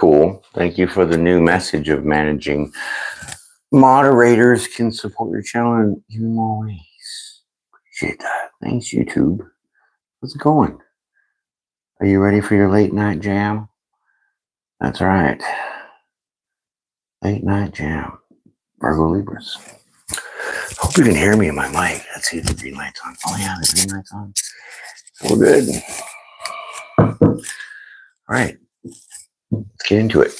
Cool. Thank you for the new message of managing. Moderators can support your channel in even more ways. Appreciate that. Thanks, YouTube. How's it going? Are you ready for your late night jam? That's right. Late night jam. Virgo-Libras. Hope you can hear me in my mic. Let's see if the green light's on. Oh yeah, the green light's on. So we're good. All right. Let's get into it.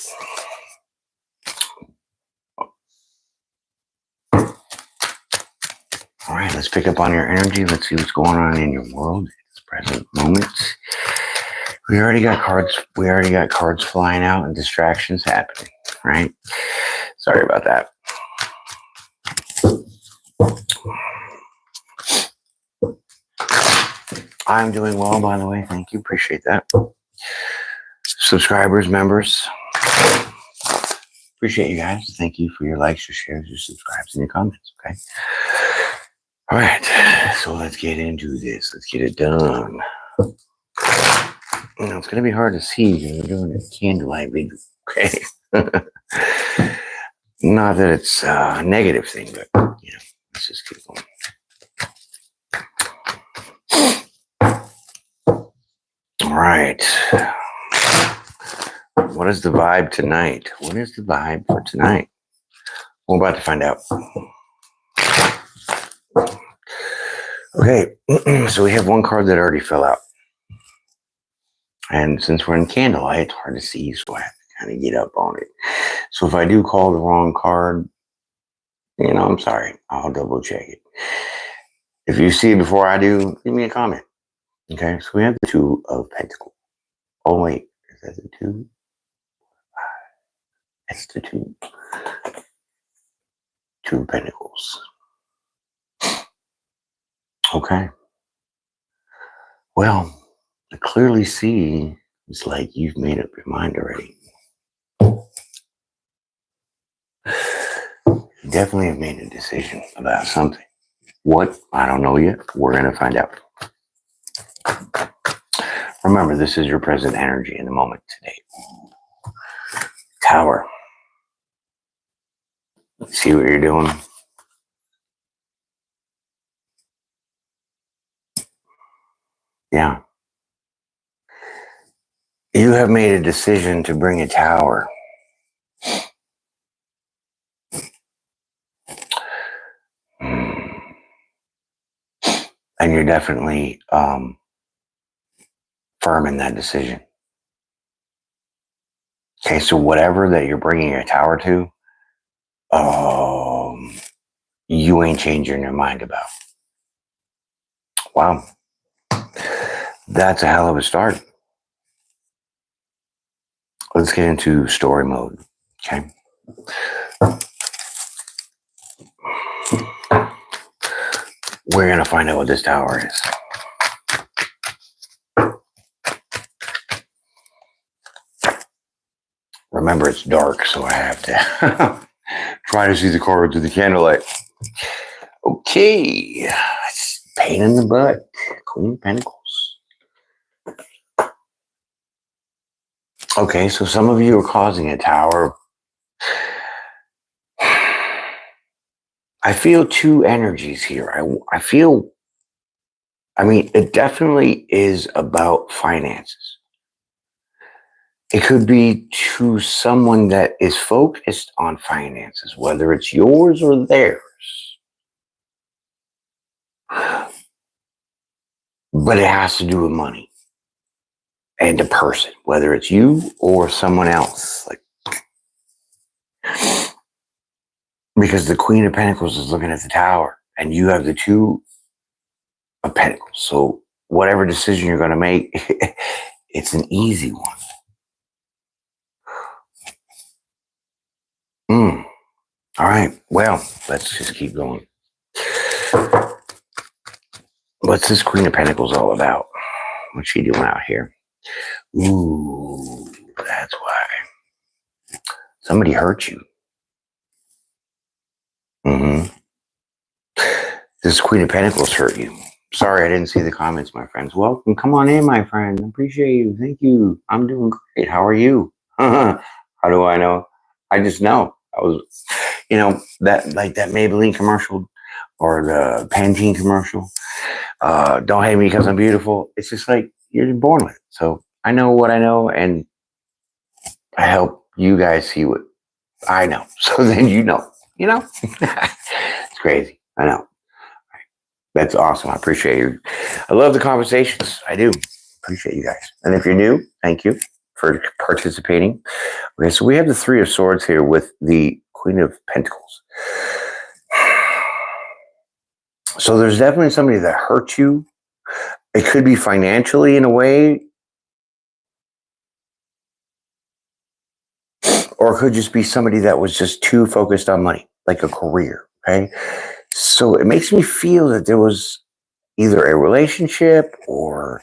All right, let's pick up on your energy. Let's see what's going on in your world at this present moment. We already got cards flying out and distractions happening, right? Sorry about that. I'm doing well, by the way. Thank you. Appreciate that. Subscribers, members. Appreciate you guys. Thank you for your likes, your shares, your subscribes, and your comments, okay? All right, so let's get into this. Let's get it done. It's going to be hard to see because we're doing a candlelight reading, okay? Not that it's a negative thing, but, let's just keep going. All right. What is the vibe tonight? What is the vibe for tonight? We're about to find out. Okay, so we have one card that already fell out. And since we're in candlelight, it's hard to see, so I have to kind of get up on it. So if I do call the wrong card, I'm sorry. I'll double check it. If you see it before I do, give me a comment. Okay, so we have the Two of Pentacles. Oh, wait, is that the two? That's the two. Two of Pentacles. Okay. Well, I clearly see it's like you've made up your mind already. You definitely have made a decision about something. What? I don't know yet. We're going to find out. Remember, this is your present energy in the moment today. Tower. See what you're doing? Yeah. You have made a decision to bring a tower. And you're definitely firm in that decision. Okay, so whatever that you're bringing a tower to, you ain't changing your mind about. Wow. That's a hell of a start. Let's get into story mode, okay? We're going to find out what this tower is. Remember, it's dark, so I have to try to see the cards with the candlelight. Okay, it's pain in the butt. Queen of Pentacles. Okay, so some of you are causing a tower. I feel two energies here. I feel, it definitely is about finances. It could be to someone that is focused on finances, whether it's yours or theirs. But it has to do with money and a person, whether it's you or someone else. Because the Queen of Pentacles is looking at the Tower and you have the Two of Pentacles. So whatever decision you're going to make, it's an easy one. All right. Well, let's just keep going. What's this Queen of Pentacles all about? What's she doing out here? Ooh, that's why. Somebody hurt you. This Queen of Pentacles hurt you. Sorry, I didn't see the comments, my friends. Welcome. Come on in, my friend. Appreciate you. Thank you. I'm doing great. How are you? How do I know? I just know. I was, that like that Maybelline commercial or the Pantene commercial. Don't hate me because I'm beautiful. It's just like you're born with it. So I know what I know, and I help you guys see what I know. So then you know, it's crazy. I know. That's awesome. I appreciate you. I love the conversations. I do appreciate you guys. And if you're new, thank you for participating. Okay, so we have the Three of Swords here with the Queen of Pentacles. So there's definitely somebody that hurt you. It could be financially in a way, or it could just be somebody that was just too focused on money, like a career. Okay. So it makes me feel that there was either a relationship or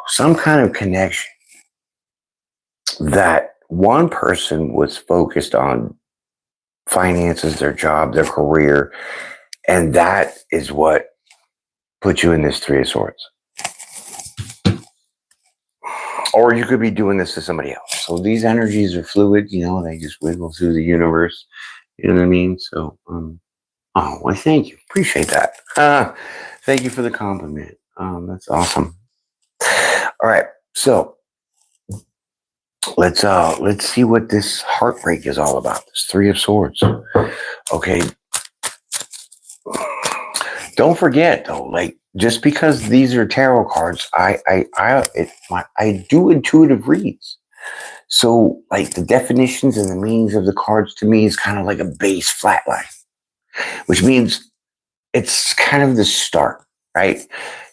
some kind of connection that one person was focused on finances, their job, their career, and that is what put you in this Three of Swords. Or you could be doing this to somebody else. So these energies are fluid, they just wiggle through the universe. You know what I mean? So, well, thank you. Appreciate that. Thank you for the compliment. That's awesome. All right. So let's see what this heartbreak is all about. This Three of Swords. Okay. Don't forget though, like just because these are tarot cards, I do intuitive reads. So like the definitions and the meanings of the cards to me is kind of like a base flat line, which means it's kind of the start, right?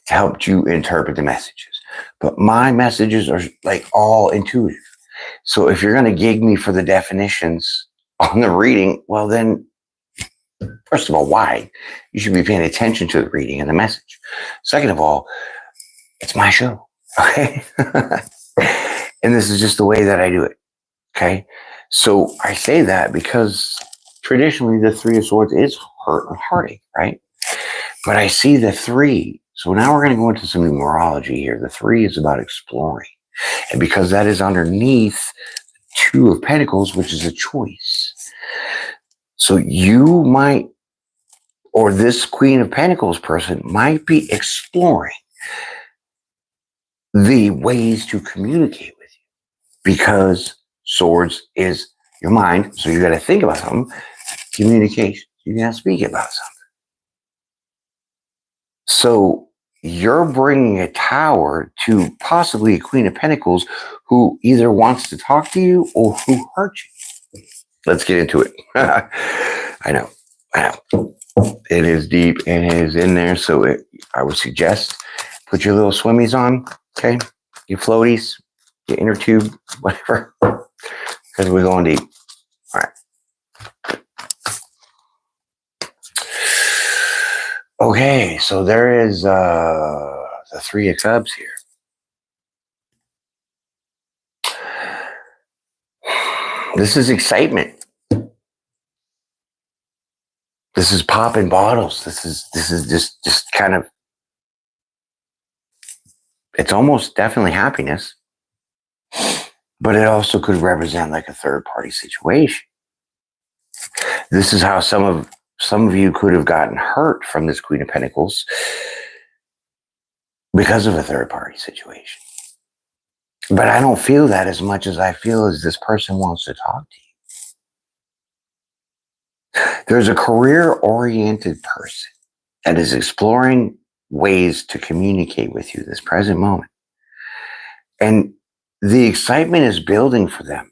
To help you interpret the messages. But my messages are like all intuitive. So if you're going to gig me for the definitions on the reading, well then, first of all, why? You should be paying attention to the reading and the message. Second of all, it's my show, okay? And this is just the way that I do it, okay? So I say that because traditionally the Three of Swords is hurt and heartache, right? But I see the three. So now we're going to go into some numerology here. The three is about exploring. And because that is underneath Two of Pentacles, which is a choice. So you might, or this Queen of Pentacles person might be exploring the ways to communicate with you, because swords is your mind. So you got to think about something. Communication. You got to speak about something. So you're bringing a Tower to possibly a Queen of Pentacles who either wants to talk to you or who hurt you. Let's get into it. I know. It is deep and it is in there. So I would suggest put your little swimmies on, okay? Your floaties, your inner tube, whatever, because we're going deep. All right. Okay, so there is the Three of Cups here. This is excitement. This is popping bottles. This is just kind of, it's almost definitely happiness, but it also could represent like a third party situation. This is how some of you could have gotten hurt from this Queen of Pentacles because of a third party situation. But I don't feel that as much as I feel as this person wants to talk to you. There's a career-oriented person that is exploring ways to communicate with you this present moment. And the excitement is building for them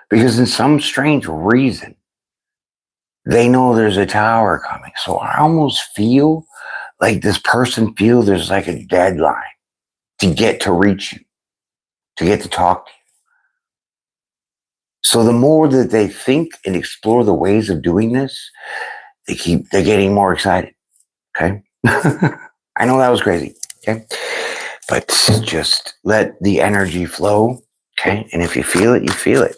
because in some strange reason, they know there's a Tower coming. So I almost feel like this person feels there's like a deadline to get to reach you, to get to talk to you. So the more that they think and explore the ways of doing this, they're getting more excited. Okay. I know that was crazy. Okay. But just let the energy flow. Okay. And if you feel it, you feel it.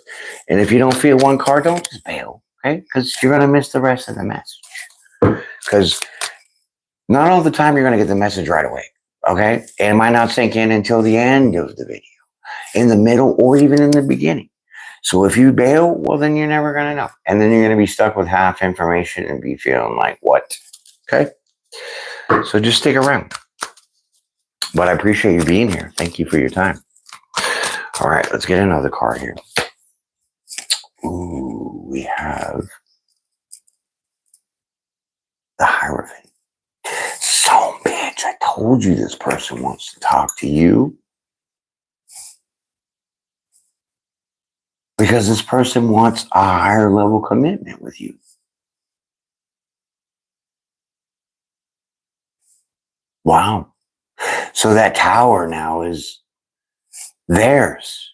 And if you don't feel one card, don't just bail. Okay. Because you're going to miss the rest of the message. Because not all the time you're going to get the message right away. Okay. And it might not sink in until the end of the video. in the middle, or even in the beginning. So if you bail, well, then you're never going to know. And then you're going to be stuck with half information and be feeling like, what? Okay. So just stick around. But I appreciate you being here. Thank you for your time. All right, let's get another card here. Ooh, we have the Hierophant. So, bitch, I told you this person wants to talk to you. Because this person wants a higher level commitment with you. Wow. So that tower now is theirs.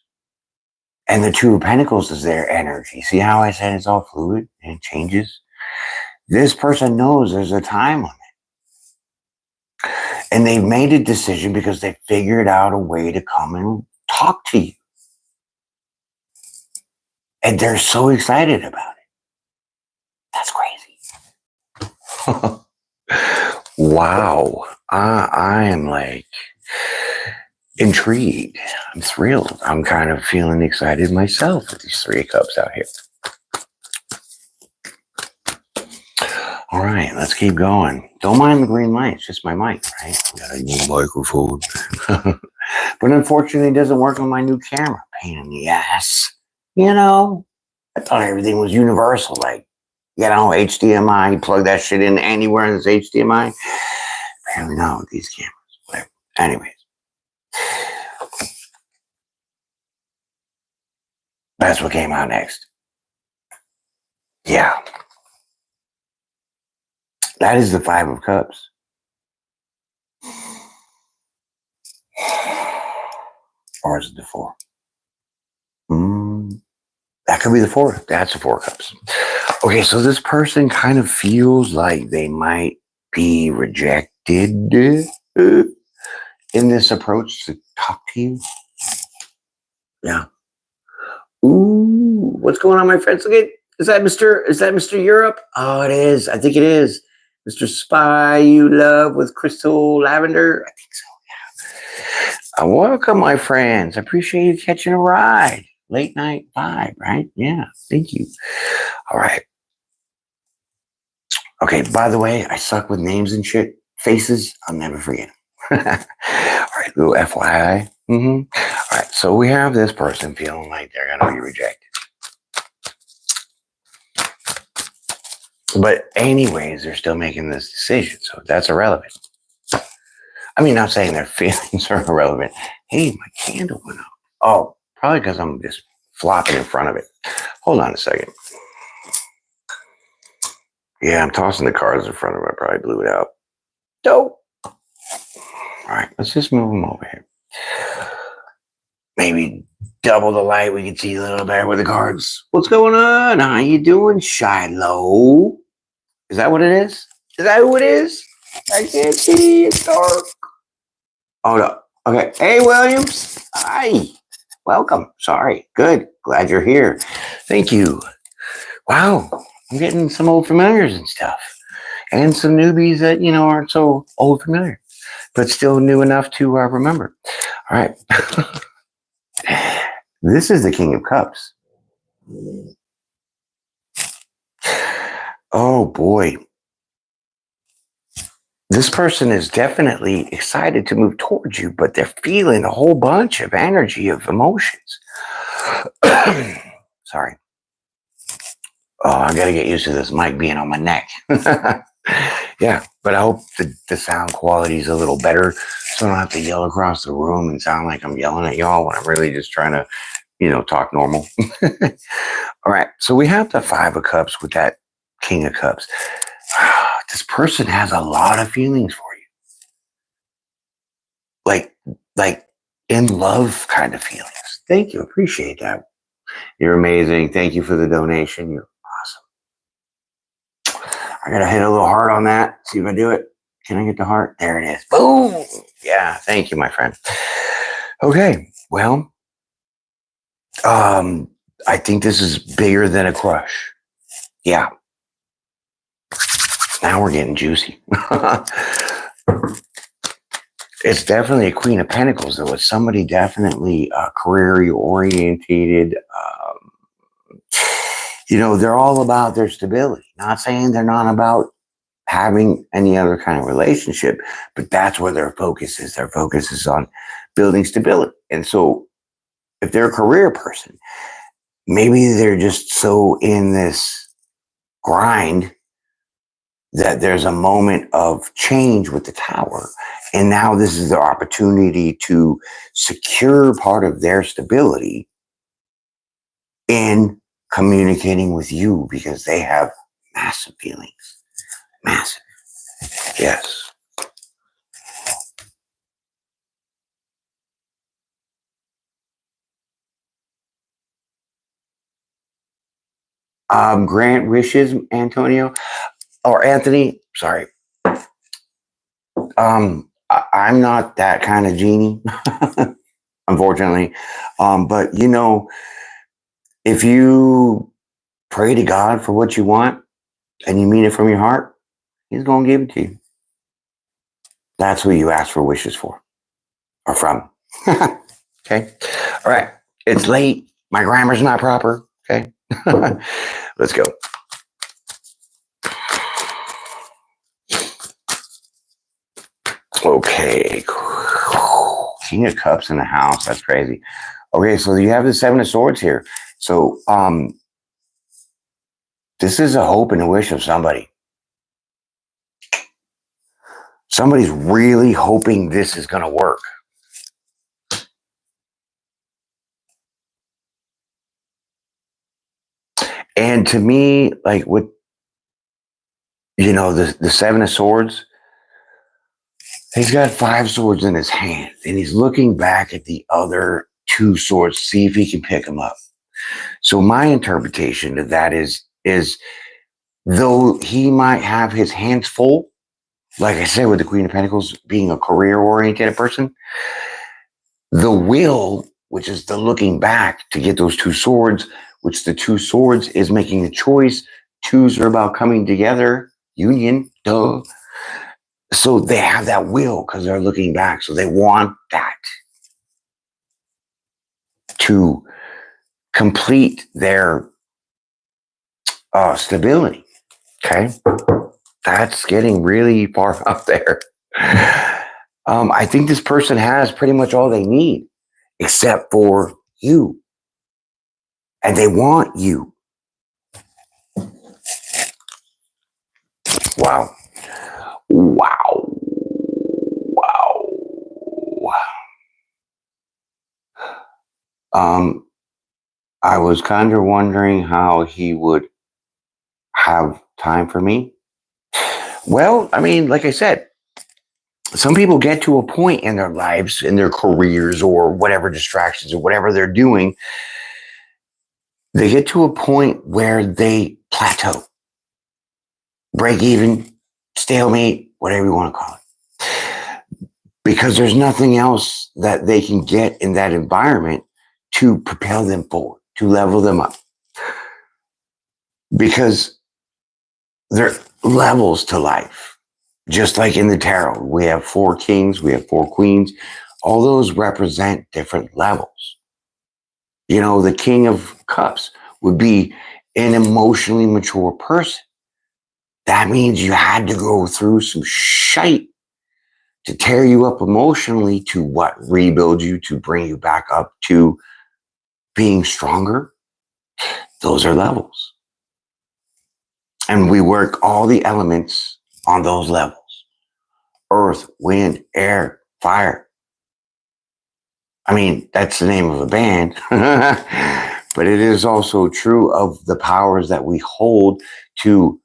And the Two of Pentacles is their energy. See how I said it's all fluid and it changes? This person knows there's a time limit. And they've made a decision because they figured out a way to come and talk to you. And they're so excited about it. That's crazy. Wow. I am like intrigued. I'm thrilled. I'm kind of feeling excited myself with these Three of Cups out here. All right, let's keep going. Don't mind the green light. It's just my mic, right? I got a new microphone. But unfortunately, it doesn't work on my new camera. Pain in the ass. You know, I thought everything was universal. Like, you know, HDMI, you plug that shit in anywhere in this HDMI. Apparently not with these cameras. Whatever. Anyways. That's what came out next. Yeah. That is the Five of Cups. Or is it the Four? That could be the Four. That's the Four of Cups. Okay, so this person kind of feels like they might be rejected in this approach to talk to you. Yeah. Ooh, what's going on, my friends? Look at, is that Mr. Europe? Oh, it is. I think it is. Mr. Spy You Love with Crystal Lavender. I think so, yeah. Welcome, my friends. I appreciate you catching a ride. Late night vibe, right? Yeah, thank you. All right. Okay, by the way, I suck with names and shit. Faces, I'll never forget. All right, little FYI. All right, so we have this person feeling like they're going to be rejected. But anyways, they're still making this decision, so that's irrelevant. I mean, not saying their feelings are irrelevant. Hey, my candle went out. Oh, probably because I'm just flopping in front of it. Hold on a second. Yeah, I'm tossing the cards in front of it. I probably blew it out. Dope. All right, let's just move them over here. Maybe double the light. We can see a little better with the cards. What's going on? How you doing, Shiloh? Is that what it is? Is that who it is? I can't see. It's dark. Oh, no. Okay. Hey, Williams. Hi. Welcome. Sorry. Good. Glad you're here. Thank you. Wow. I'm getting some old familiars and stuff. And some newbies that, you know, aren't so old familiar, but still new enough to remember. All right. This is the King of Cups. Oh, boy. This person is definitely excited to move towards you, but they're feeling a whole bunch of energy, of emotions. Sorry. Oh, I got to get used to this mic being on my neck. Yeah, but I hope the sound quality is a little better so I don't have to yell across the room and sound like I'm yelling at y'all when I'm really just trying to, you know, talk normal. All right, so we have the Five of Cups with that King of Cups. This person has a lot of feelings for you. Like in love kind of feelings. Thank you. Appreciate that. You're amazing. Thank you for the donation. You're awesome. I got to hit a little heart on that. See if I do it. Can I get the heart? There it is. Boom. Yeah. Thank you, my friend. Okay. Well, I think this is bigger than a crush. Yeah. Now we're getting juicy. It's definitely a Queen of Pentacles, though. It's somebody definitely career orientated. They're all about their stability. Not saying they're not about having any other kind of relationship, but that's where their focus is. Their focus is on building stability. And so if they're a career person, maybe they're just so in this grind that there's a moment of change with the tower. And now this is their opportunity to secure part of their stability in communicating with you, because they have massive feelings. Massive. Yes. Grant wishes, Antonio or Anthony. Sorry. I'm not that kind of genie, unfortunately. But if you pray to God for what you want and you mean it from your heart, He's going to give it to you. That's who you ask for wishes for or from. Okay. All right. It's late. My grammar's not proper. Okay. Let's go. Okay. King of Cups in the house. That's crazy. Okay. So you have the Seven of Swords here. So, this is a hope and a wish of somebody. Somebody's really hoping this is going to work. And to me, like with, the Seven of Swords, he's got 5 swords in his hand and he's looking back at the other 2 swords, see if he can pick them up. So my interpretation of that is though he might have his hands full, like I said, with the Queen of Pentacles being a career-oriented person, the will, which is the looking back to get those 2 swords, which the 2 swords is making a choice. 2s are about coming together, union, duh. So they have that will because they're looking back. So they want that to complete their stability. Okay. That's getting really far up there. I think this person has pretty much all they need except for you. And they want you. Wow. Wow. Wow. I was kind of wondering how he would have time for me. Well, I mean, like I said, some people get to a point in their lives, in their careers, or whatever distractions or whatever they're doing. They get to a point where they plateau, break even, stalemate, whatever you want to call it. Because there's nothing else that they can get in that environment to propel them forward, to level them up. Because there are levels to life. Just like in the tarot, we have 4 kings, we have 4 queens. All those represent different levels. The King of Cups would be an emotionally mature person. That means you had to go through some shite to tear you up emotionally to what? Rebuild you, to bring you back up to being stronger. Those are levels. And we work all the elements on those levels. Earth, wind, air, fire. I mean, that's the name of a band. But it is also true of the powers that we hold to,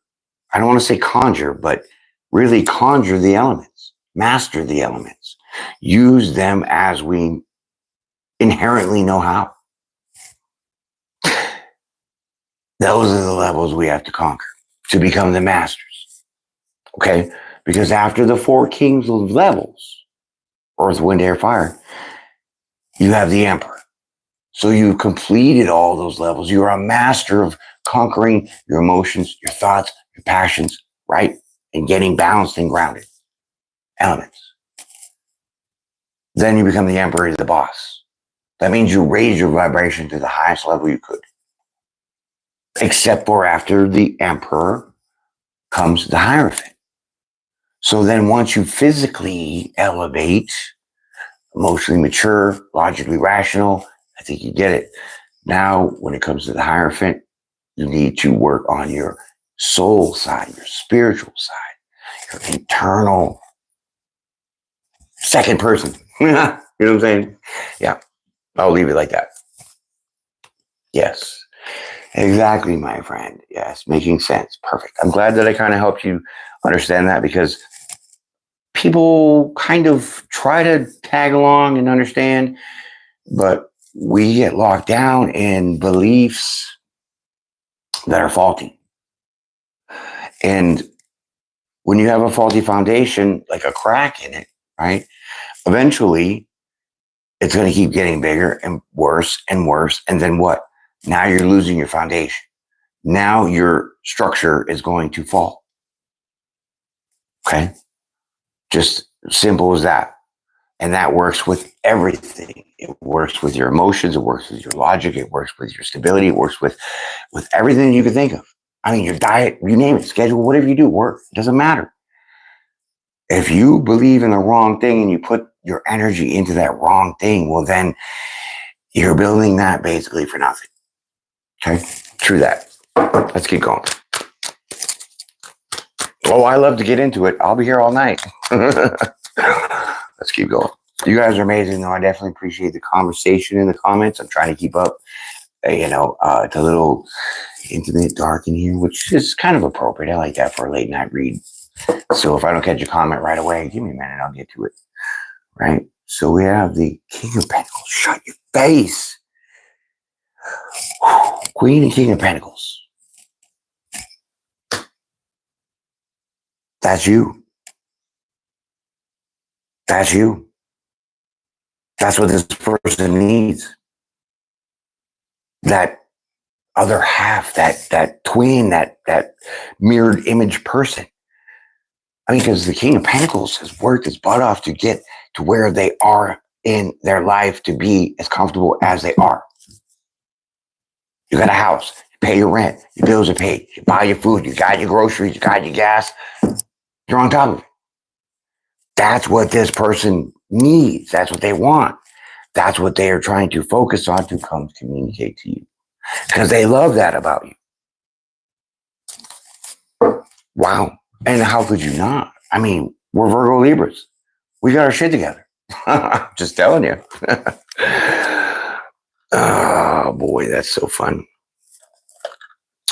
I don't want to say conjure, but really conjure the elements, master the elements, use them as we inherently know how. Those are the levels we have to conquer to become the masters. Okay? Because after the 4 kings of levels, earth, wind, air, fire, you have the emperor. So you've completed all those levels. You're a master of conquering your emotions, your thoughts, your passions, right? And getting balanced and grounded elements. then you become the emperor, the boss. That means you raise your vibration to the highest level you could. Except for after the emperor comes the Hierophant. So then once you physically elevate, emotionally mature, logically rational, I think you get it. Now, when it comes to the Hierophant, you need to work on your soul side, your spiritual side, your internal second person. You know what I'm saying? Yeah, I'll leave it like that. Yes, exactly, my friend. Yes, making sense. Perfect. I'm glad that I kind of helped you understand that, because people kind of try to tag along and understand, but we get locked down in beliefs that are faulty. And when you have a faulty foundation, like a crack in it, right? Eventually, it's going to keep getting bigger and worse and worse. And then what? Now you're losing your foundation. Now your structure is going to fall. Okay? Just simple as that. And that works with everything. It works with your emotions. It works with your logic. It works with your stability. It works with everything you can think of. I mean, your diet, you name it, schedule, whatever you do, work. It doesn't matter. If you believe in the wrong thing and you put your energy into that wrong thing, well, then you're building that basically for nothing. Okay? True that. Let's keep going. Oh, I love to get into it. I'll be here all night. Let's keep going. You guys are amazing, though. I definitely appreciate the conversation in the comments. I'm trying to keep up. It's a little intimate, dark in here, which is kind of appropriate. I like that for a late night read. So if I don't catch a comment right away, give me a minute. I'll get to it. Right? So we have the King of Pentacles. Shut your face. Queen and King of Pentacles. That's you. That's you. That's what this person needs. That other half, that twin, that mirrored image person. I mean, because the King of Pentacles has worked his butt off to get to where they are in their life, to be as comfortable as they are. You got a house, you pay your rent, your bills are paid, you buy your food, you got your groceries, you got your gas. You're on top of it. That's what this person needs. That's what they want. That's what they are trying to focus on to come communicate to you. Because they love that about you. Wow. And how could you not? I mean, we're Virgo-Libras. We got our shit together. Just telling you. Oh, boy, that's so fun.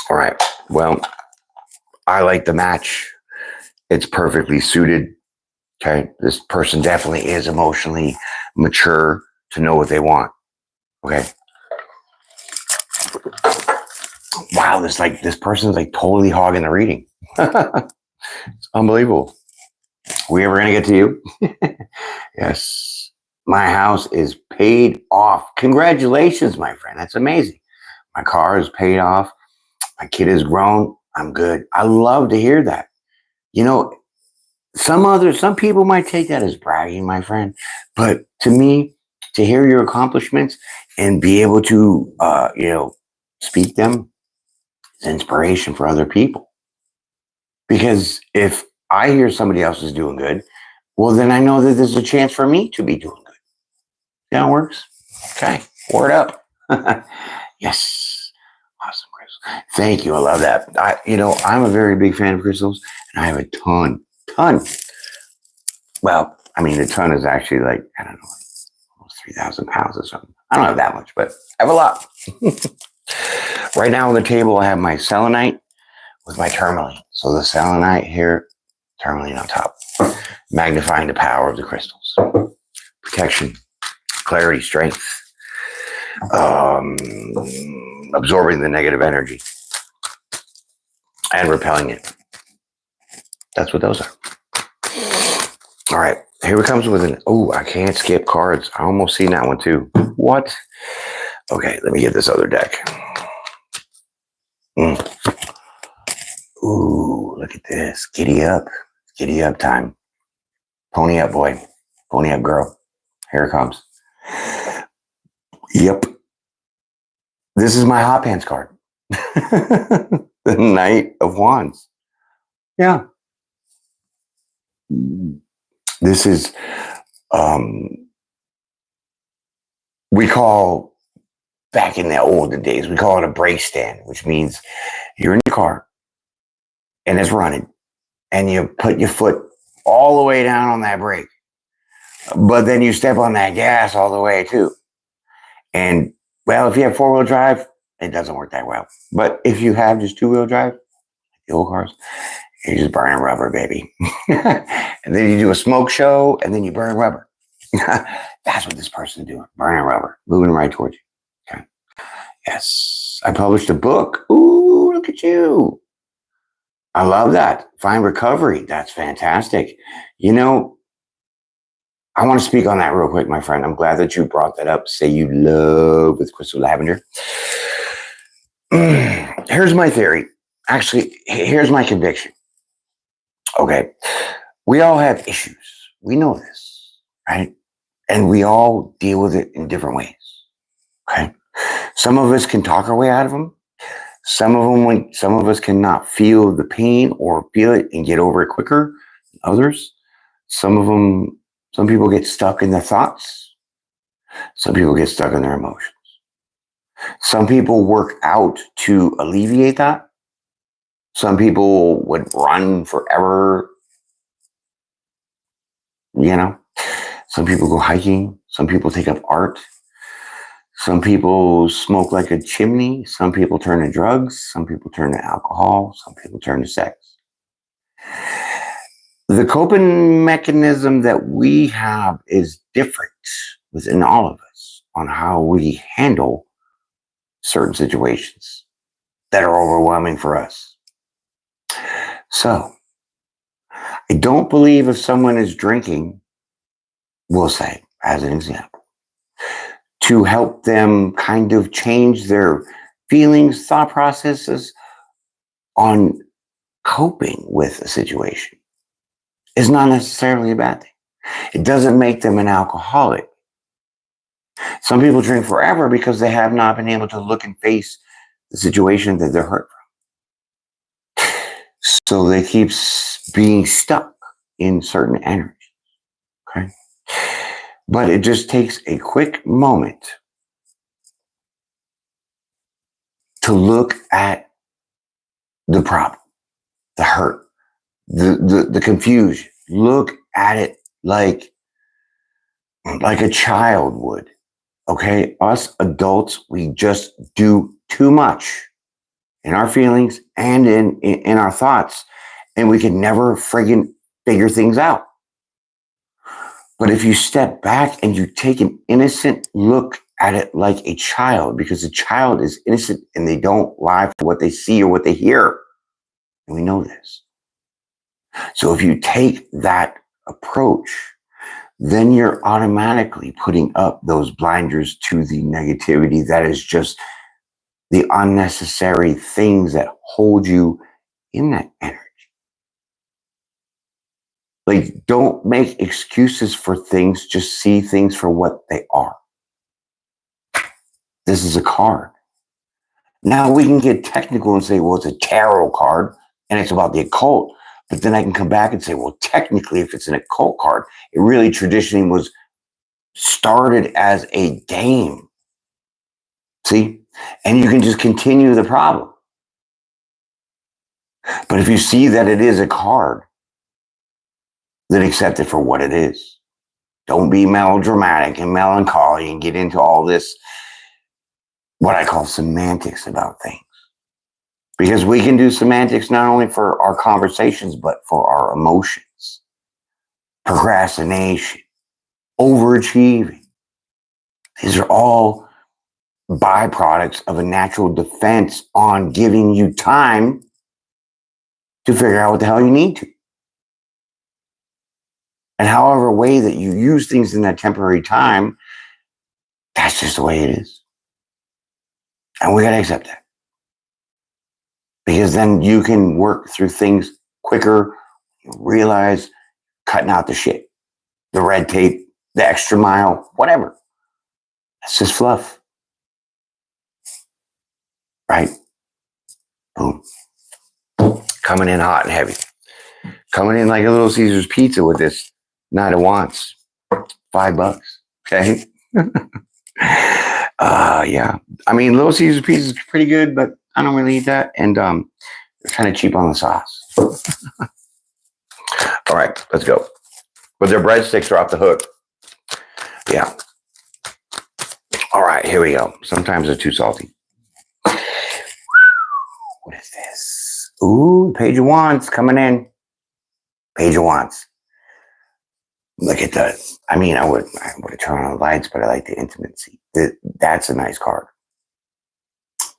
All right. Well, I like the match. It's perfectly suited. Okay. This person definitely is emotionally mature to know what they want. Okay. Wow, this person's like totally hogging the reading. It's unbelievable. We ever gonna get to you? Yes. My house is paid off. Congratulations, my friend. That's amazing. My car is paid off. My kid is grown. I'm good. I love to hear that. You know, some people might take that as bragging, my friend. But to me, to hear your accomplishments and be able to, speak them, is inspiration for other people. Because if I hear somebody else is doing good, well, then I know that there's a chance for me to be doing good. Yeah, it works. Okay, word up. Yes, awesome, Chris. Thank you. I love that. I'm a very big fan of crystals, and I have a ton. Well, I mean, a ton is actually like, I don't know, almost 3,000 pounds or something. I don't have that much, but I have a lot. Right now on the table, I have my selenite with my tourmaline. So the selenite here, tourmaline on top, magnifying the power of the crystals. Protection, clarity, strength, absorbing the negative energy and repelling it. That's what those are. All right, here it comes with I can't skip cards. I almost seen that one too. What? Okay, let me get this other deck. Ooh, look at this. Giddy up. Giddy up time. Pony up, boy. Pony up, girl. Here it comes. Yep. This is my hot pants card. The Knight of Wands. Yeah. This is, we call, back in the olden days, we call it a brake stand, which means you're in your car and it's running and you put your foot all the way down on that brake, but then you step on that gas all the way too. And well, if you have 4-wheel drive, it doesn't work that well. But if you have just 2-wheel drive, the old cars, you're just burning rubber, baby. And then you do a smoke show and then you burn rubber. That's what this person's doing, burning rubber, moving right towards you. Okay. Yes. I published a book. Ooh, look at you. I love that. Find recovery. That's fantastic. You know, I want to speak on that real quick, my friend. I'm glad that you brought that up. Say you love with Crystal Lavender. Here's my theory. Actually, here's my conviction. Okay. We all have issues. We know this, right? And we all deal with it in different ways. Okay. Some of us can talk our way out of them. Some of us cannot feel the pain or feel it and get over it quicker than others. Some people get stuck in their thoughts. Some people get stuck in their emotions. Some people work out to alleviate that. Some people would run forever. You know, some people go hiking. Some people take up art. Some people smoke like a chimney. Some people turn to drugs. Some people turn to alcohol. Some people turn to sex. The coping mechanism that we have is different within all of us on how we handle certain situations that are overwhelming for us. So, I don't believe if someone is drinking, we'll say, as an example, to help them kind of change their feelings, thought processes on coping with a situation is not necessarily a bad thing. It doesn't make them an alcoholic. Some people drink forever because they have not been able to look and face the situation that they're hurt from. So they keep being stuck in certain energies. Okay. But it just takes a quick moment to look at the problem, the hurt, the confusion. Look at it like a child would. Okay, us adults, we just do too much in our feelings and in our thoughts, and we can never friggin' figure things out. But if you step back and you take an innocent look at it like a child, because a child is innocent and they don't lie for what they see or what they hear. And we know this. So if you take that approach, then you're automatically putting up those blinders to the negativity that is just the unnecessary things that hold you in that energy. Like, don't make excuses for things, just see things for what they are. This is a card. Now we can get technical and say, well, it's a tarot card and it's about the occult. But then I can come back and say, well, technically, if it's an occult card, it really traditionally was started as a game. See? And you can just continue the problem. But if you see that it is a card, then accept it for what it is. Don't be melodramatic and melancholy and get into all this, what I call semantics about things. Because we can do semantics not only for our conversations, but for our emotions. Procrastination, overachieving. These are all byproducts of a natural defense on giving you time to figure out what the hell you need to. And however way that you use things in that temporary time, that's just the way it is. And we got to accept that. Because then you can work through things quicker, you realize cutting out the shit, the red tape, the extra mile, whatever. That's just fluff. Right? Boom. Coming in hot and heavy. Coming in like a Little Caesar's pizza with this night of wants. $5. Okay. Yeah. I mean, Little Caesar's pizza is pretty good, but I don't really eat that. And they're kind of cheap on the sauce. All right, let's go. But their breadsticks are off the hook. Yeah. All right, here we go. Sometimes they're too salty. What is this? Ooh, Page of Wands coming in. Page of Wands. Look at that. I mean, I would have turned on the lights, but I like the intimacy. That's a nice card.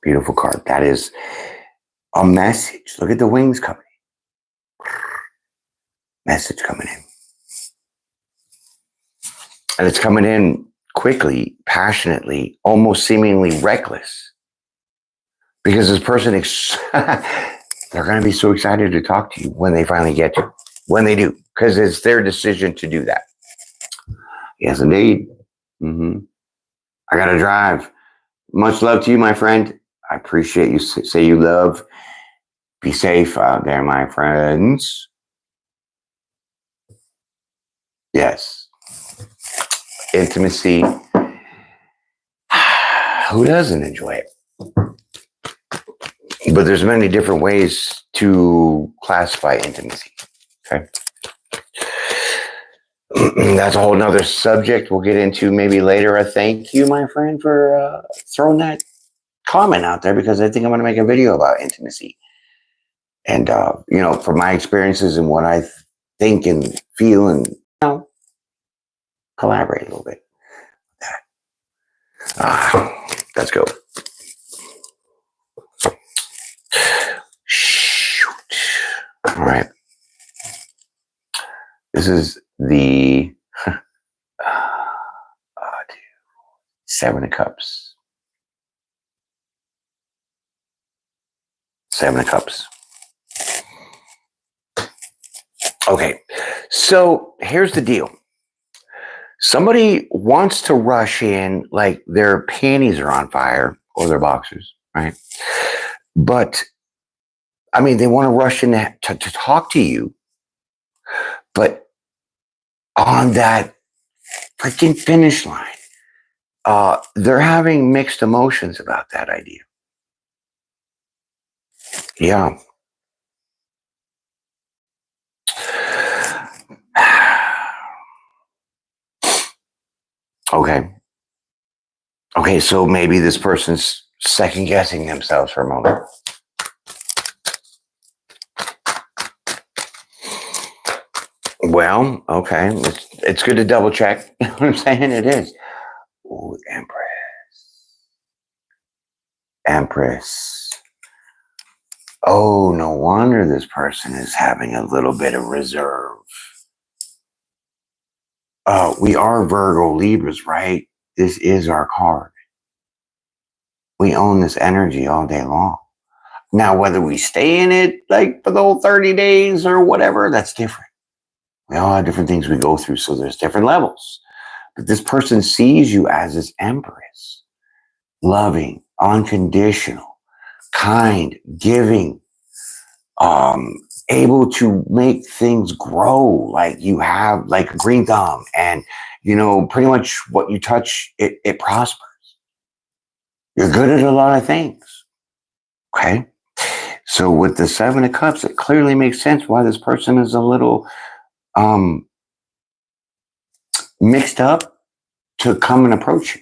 Beautiful card. That is a message. Look at the wings coming in. Message coming in. And it's coming in quickly, passionately, almost seemingly reckless. Because this person, they're going to be so excited to talk to you when they finally get to. When they do. Because it's their decision to do that. Yes, indeed. I got to drive. Much love to you, my friend. I appreciate you. Say you love. Be safe out there, my friends. Yes. Intimacy. Who doesn't enjoy it? But there's many different ways to classify intimacy. Okay. That's a whole nother subject we'll get into maybe later. I thank you, my friend, for throwing that comment out there, because I think I'm going to make a video about intimacy. And, from my experiences and what I think and feel, and, collaborate a little bit. Let's go. Shoot. All right. This is the Seven of Cups. Seven of Cups. Okay, so here's the deal. Somebody wants to rush in like their panties are on fire, or their boxers, right? But, I mean, they want to rush in to talk to you, but on that freaking finish line, they're having mixed emotions about that idea. Yeah. Okay, so maybe this person's second guessing themselves for a moment. Well, okay, it's good to double check. You know what I'm saying? It is. Ooh, Empress. Oh, no wonder this person is having a little bit of reserve. We are Virgo-Libras, right? This is our card. We own this energy all day long. Now, whether we stay in it like for the whole 30 days or whatever, that's different. We all have different things we go through, so there's different levels. But this person sees you as this Empress. Loving, unconditional, kind, giving, able to make things grow, like you have like a green thumb, and pretty much what you touch, it prospers. You're good at a lot of things. Okay. So with the Seven of Cups, it clearly makes sense why this person is a little mixed up to come and approach you.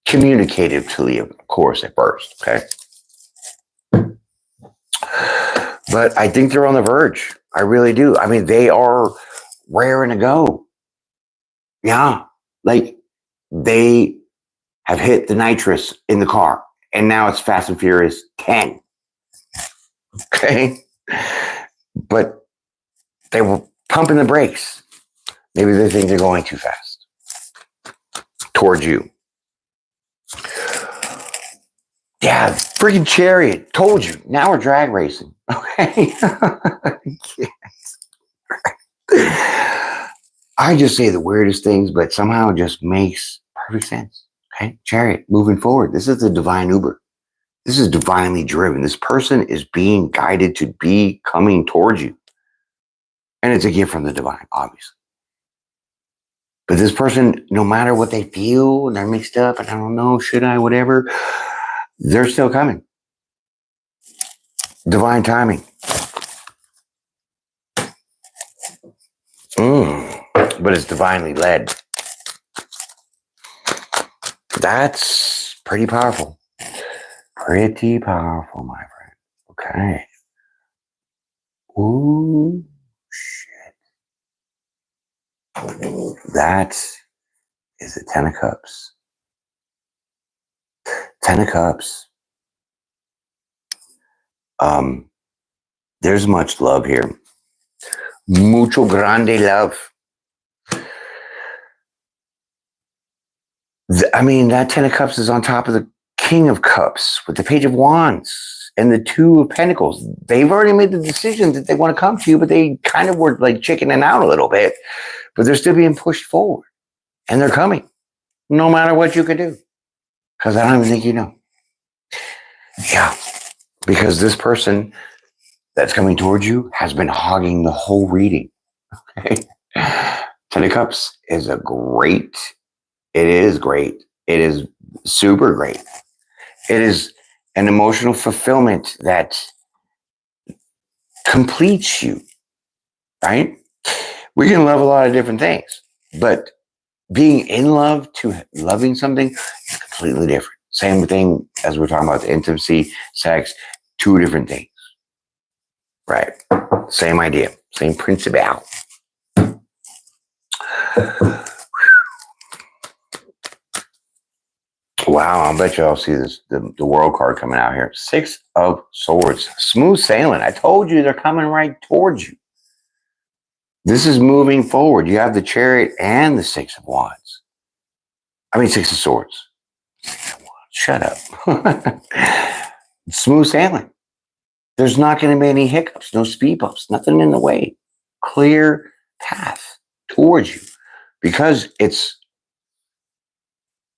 Communicatively, of course, at first. Okay. But I think they're on the verge. I really do. I mean, they are raring to go. Yeah. Like, they have hit the nitrous in the car, and now it's Fast and Furious 10. Okay. But they were pumping the brakes. Maybe they think they're going too fast towards you. Yeah, freaking Chariot. Told you. Now we're drag racing. Okay. I just say the weirdest things, but somehow it just makes perfect sense. Okay. Chariot, moving forward. This is the divine Uber. This is divinely driven. This person is being guided to be coming towards you. And it's a gift from the divine, obviously. But this person, no matter what they feel, and they're mixed up, and I don't know, should I, whatever, they're still coming. Divine timing. But it's divinely led. That's pretty powerful. Pretty powerful, my friend. Okay. Ooh, shit. That is a 10 of Cups. 10 of Cups. There's much love here. Mucho grande love. I mean, that 10 of Cups is on top of the King of Cups with the Page of Wands and the 2 of Pentacles. They've already made the decision that they want to come to you, but they kind of were like chickening out a little bit, but they're still being pushed forward and they're coming no matter what you can do. Because I don't even think you know. Yeah, because this person that's coming towards you has been hogging the whole reading. Okay. 10 of Cups is it is great. It is super great. It is an emotional fulfillment that completes you, right? We can love a lot of different things, but being in love to loving something is completely different. Same thing as we're talking about the intimacy, sex, 2 different things, right? Same idea, same principle. Wow, I bet you I'll see this the World card coming out here. 6 of Swords. Smooth sailing. I told you they're coming right towards you. This is moving forward. You have the Chariot and the 6 of Wands. I mean, 6 of Swords. 6 of Wands. Shut up. Smooth sailing. There's not going to be any hiccups, no speed bumps, nothing in the way. Clear path towards you because it's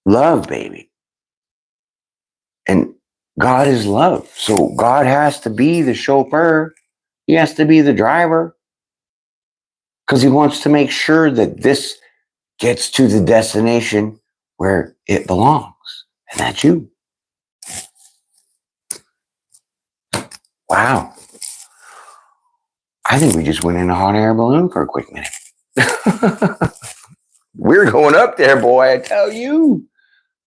love, baby. And God is love. So God has to be the chauffeur. He has to be the driver because he wants to make sure that this gets to the destination where it belongs. And that's you. Wow. I think we just went in a hot air balloon for a quick minute. We're going up there, boy, I tell you.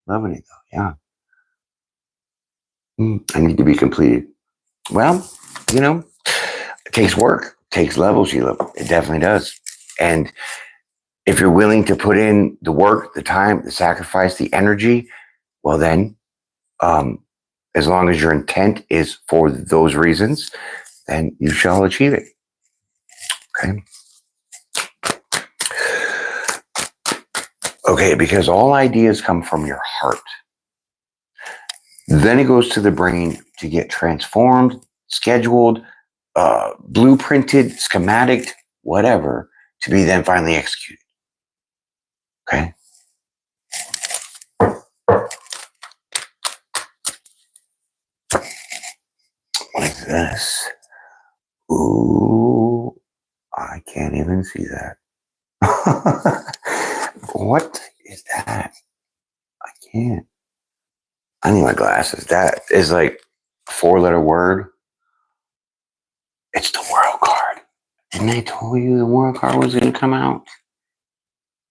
Loving it, though, yeah. I need to be completed. Well, it takes work, it takes levels, Sheila. It definitely does. And if you're willing to put in the work, the time, the sacrifice, the energy, well then, as long as your intent is for those reasons, then you shall achieve it. Okay? Okay, because all ideas come from your heart. Then it goes to the brain to get transformed, scheduled, blueprinted, schematic, whatever, to be then finally executed. Okay? Like this. Ooh, I can't even see that. What is that? I can't. I need my glasses. That is like a 4-letter word. It's the World card. Didn't I tell you the World card was going to come out?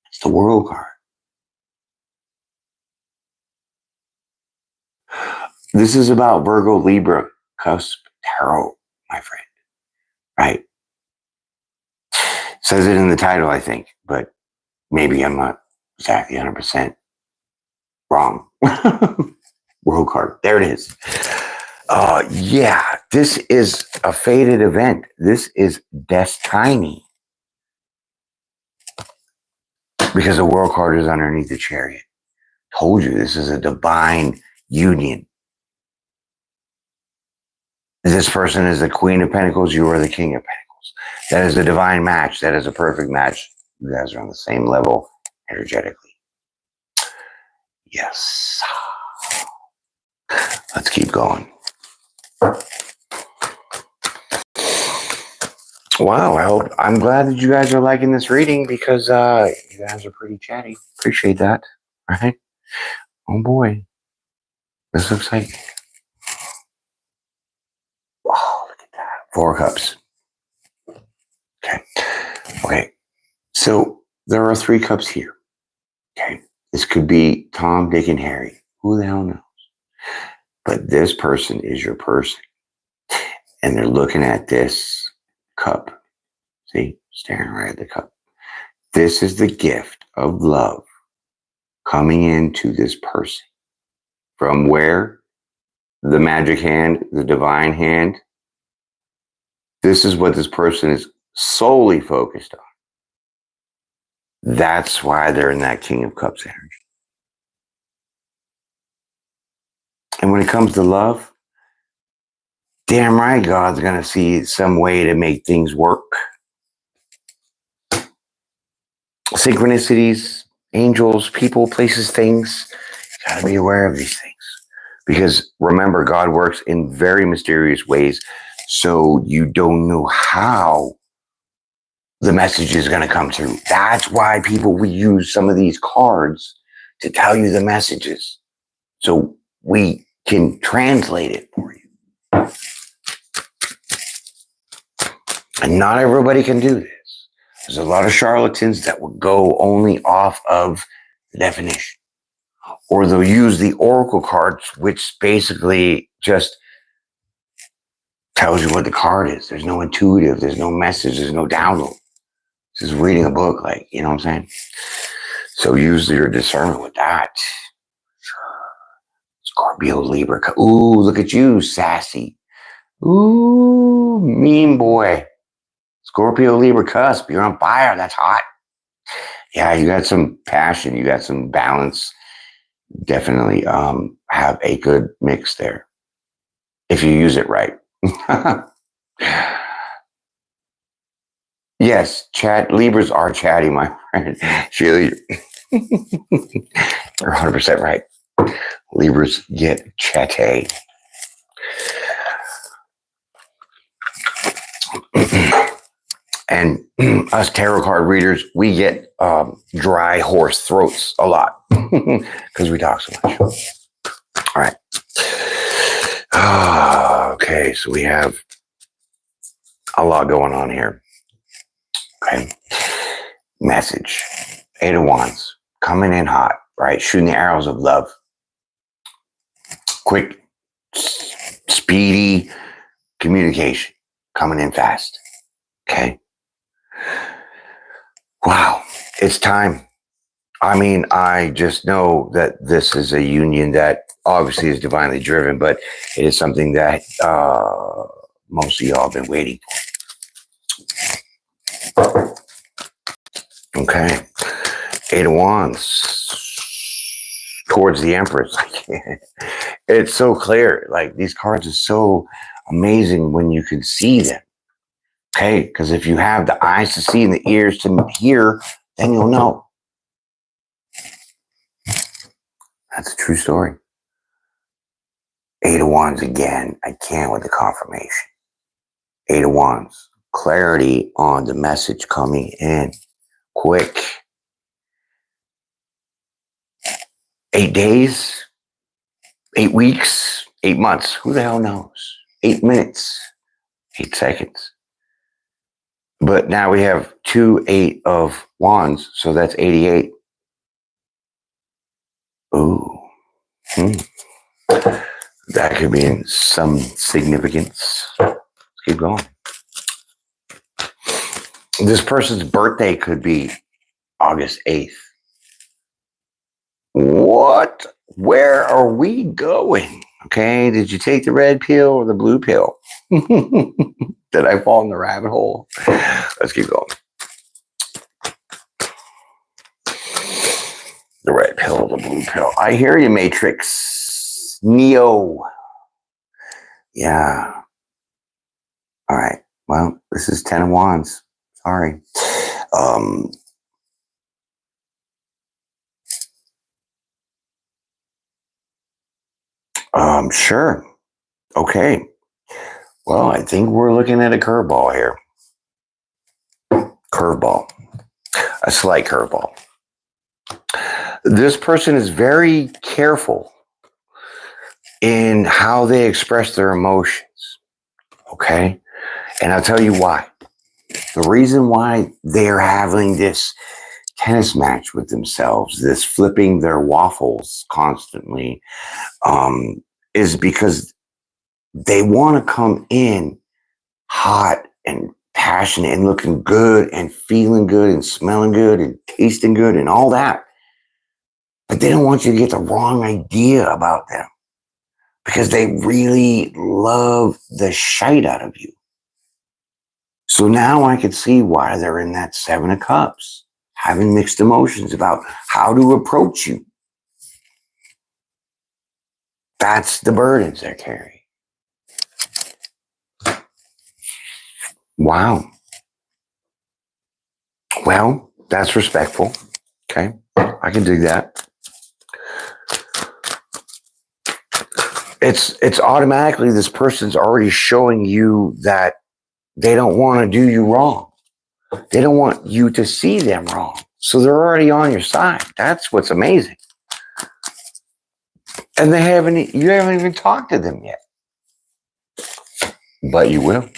It's the World card. This is about Virgo-Libra cusp tarot, my friend. Right? It says it in the title, I think, but maybe I'm not exactly 100% wrong. World card. There it is. Yeah, this is a fated event. This is destiny. Because the World card is underneath the Chariot. Told you, this is a divine union. This person is the Queen of Pentacles. You are the King of Pentacles. That is a divine match. That is a perfect match. You guys are on the same level energetically. Yes. Let's keep going. Wow, I'm glad that you guys are liking this reading because you guys are pretty chatty. Appreciate that. All right. Oh boy. This looks like, oh, look at that. 4 cups. Okay. Okay. So there are 3 cups here. Okay. This could be Tom, Dick, and Harry. Who the hell knows? But this person is your person. And they're looking at this cup. See? Staring right at the cup. This is the gift of love coming into this person. From where? The magic hand, the divine hand. This is what this person is solely focused on. That's why they're in that King of Cups energy. And when it comes to love, damn right God's going to see some way to make things work. Synchronicities, angels, people, places, things. You got to be aware of these things. Because remember, God works in very mysterious ways. So you don't know how the message is going to come through. That's why people will use some of these cards to tell you the messages. So we can translate it for you. And not everybody can do this. There's a lot of charlatans that will go only off of the definition. Or they'll use the oracle cards, which basically just tells you what the card is. There's no intuitive, there's no message, there's no download. This is reading a book, like, you know what I'm saying? So use your discernment with that. Scorpio, Libra. Ooh, look at you, sassy. Ooh, mean boy. Scorpio, Libra cusp. You're on fire. That's hot. Yeah, you got some passion. You got some balance. Definitely have a good mix there. If you use it right. Yes, Libras are chatty, my friend. Sheila, you're 100% right. Libras get chatty. And us tarot card readers, we get dry horse throats a lot because we talk so much. All right. Okay, so we have a lot going on here. Okay. Message. 8 of Wands. Coming in hot, right? Shooting the arrows of love. Quick, speedy communication. Coming in fast. Okay. Wow. It's time. I mean, I just know that this is a union that obviously is divinely driven, but it is something that most of y'all have been waiting for. Okay. 8 of Wands towards the Empress. It's so clear. Like, these cards are so amazing when you can see them. Okay. Because if you have the eyes to see and the ears to hear, then you'll know. That's a true story. 8 of Wands again. I can't with the confirmation. 8 of Wands. Clarity on the message coming in. Quick. 8 days. 8 weeks. 8 months. Who the hell knows? 8 minutes. 8 seconds. But now we have 2 8 of Wands. So that's 88. Ooh. That could be in some significance. Let's keep going. This person's birthday could be August 8th. What? Where are we going? Okay, did you take the red pill or the blue pill? Did I fall in the rabbit hole? Let's keep going. The red pill or the blue pill. I hear you, Matrix. Neo. Yeah. All right. Well, this is 10 of Wands. Sorry. Sure. Okay. Well, I think we're looking at a curveball here. Curveball. A slight curveball. This person is very careful in how they express their emotions. Okay? And I'll tell you why. The reason why they're having this tennis match with themselves, this flipping their waffles constantly, is because they want to come in hot and passionate and looking good and feeling good and smelling good and tasting good and all that. But they don't want you to get the wrong idea about them because they really love the shite out of you. So now I could see why they're in that 7 of Cups, having mixed emotions about how to approach you. That's the burdens they're carrying. Wow. Well, that's respectful. Okay. I can dig that. It's automatically this person's already showing you that they don't want to do you wrong. They don't want you to see them wrong. So they're already on your side. That's what's amazing. And you haven't even talked to them yet. But you will.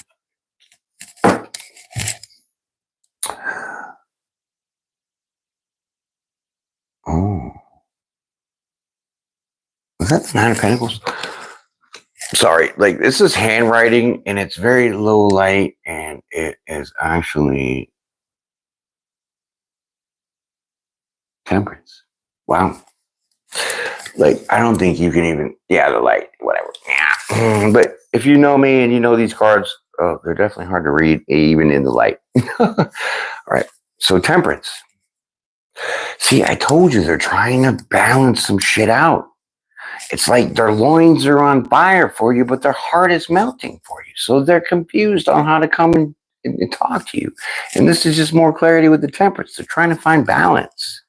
Oh. Was that the 9 of Pentacles? Sorry, like this is handwriting and it's very low light and it is actually Temperance. Wow. Like, I don't think you can even, the light, whatever. Yeah. But if you know me and you know these cards, they're definitely hard to read, even in the light. All right. So Temperance. See, I told you they're trying to balance some shit out. It's like their loins are on fire for you, but their heart is melting for you. So they're confused on how to come and talk to you. And this is just more clarity with the Temperance. They're trying to find balance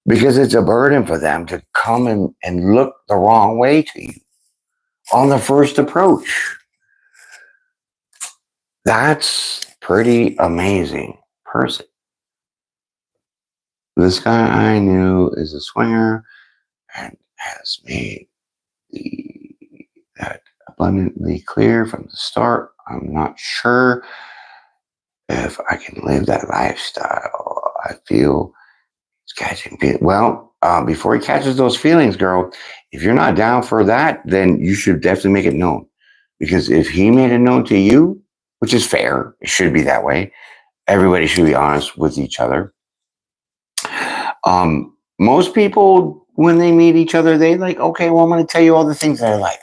because it's a burden for them to come and look the wrong way to you on the first approach. That's pretty amazing person. This guy I knew is a swinger and has made that abundantly clear from the start. I'm not sure if I can live that lifestyle. I feel it's catching feelings. Well, before he catches those feelings, girl, if you're not down for that, then you should definitely make it known. Because if he made it known to you, which is fair, it should be that way. Everybody should be honest with each other. Most people, when they meet each other, they like, okay, well, I'm going to tell you all the things that I like.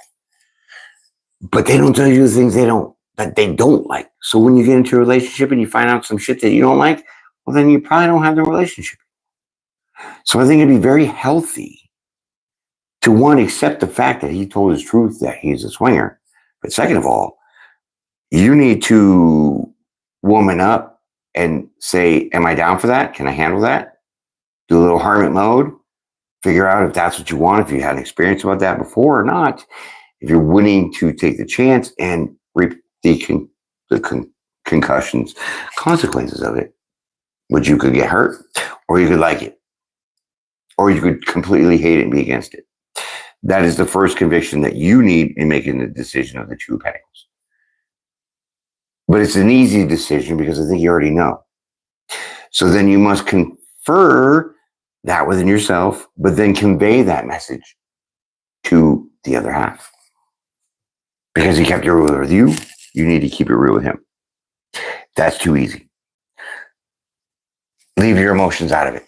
But they don't tell you the things that they don't like. So when you get into a relationship and you find out some shit that you don't like, well, then you probably don't have the relationship. So I think it'd be very healthy to, one, accept the fact that he told his truth that he's a swinger. But second of all, you need to woman up and say, am I down for that? Can I handle that? Do a little hermit mode. Figure out if that's what you want, if you had an experience about that before or not. If you're willing to take the chance and reap the concussions, consequences of it, which you could get hurt, or you could like it, or you could completely hate it and be against it. That is the first conviction that you need in making the decision of the 2 of Pentacles. But it's an easy decision because I think you already know. So then you must confer that within yourself, but then convey that message to the other half. Because he kept it real with you, you need to keep it real with him. That's too easy. Leave your emotions out of it.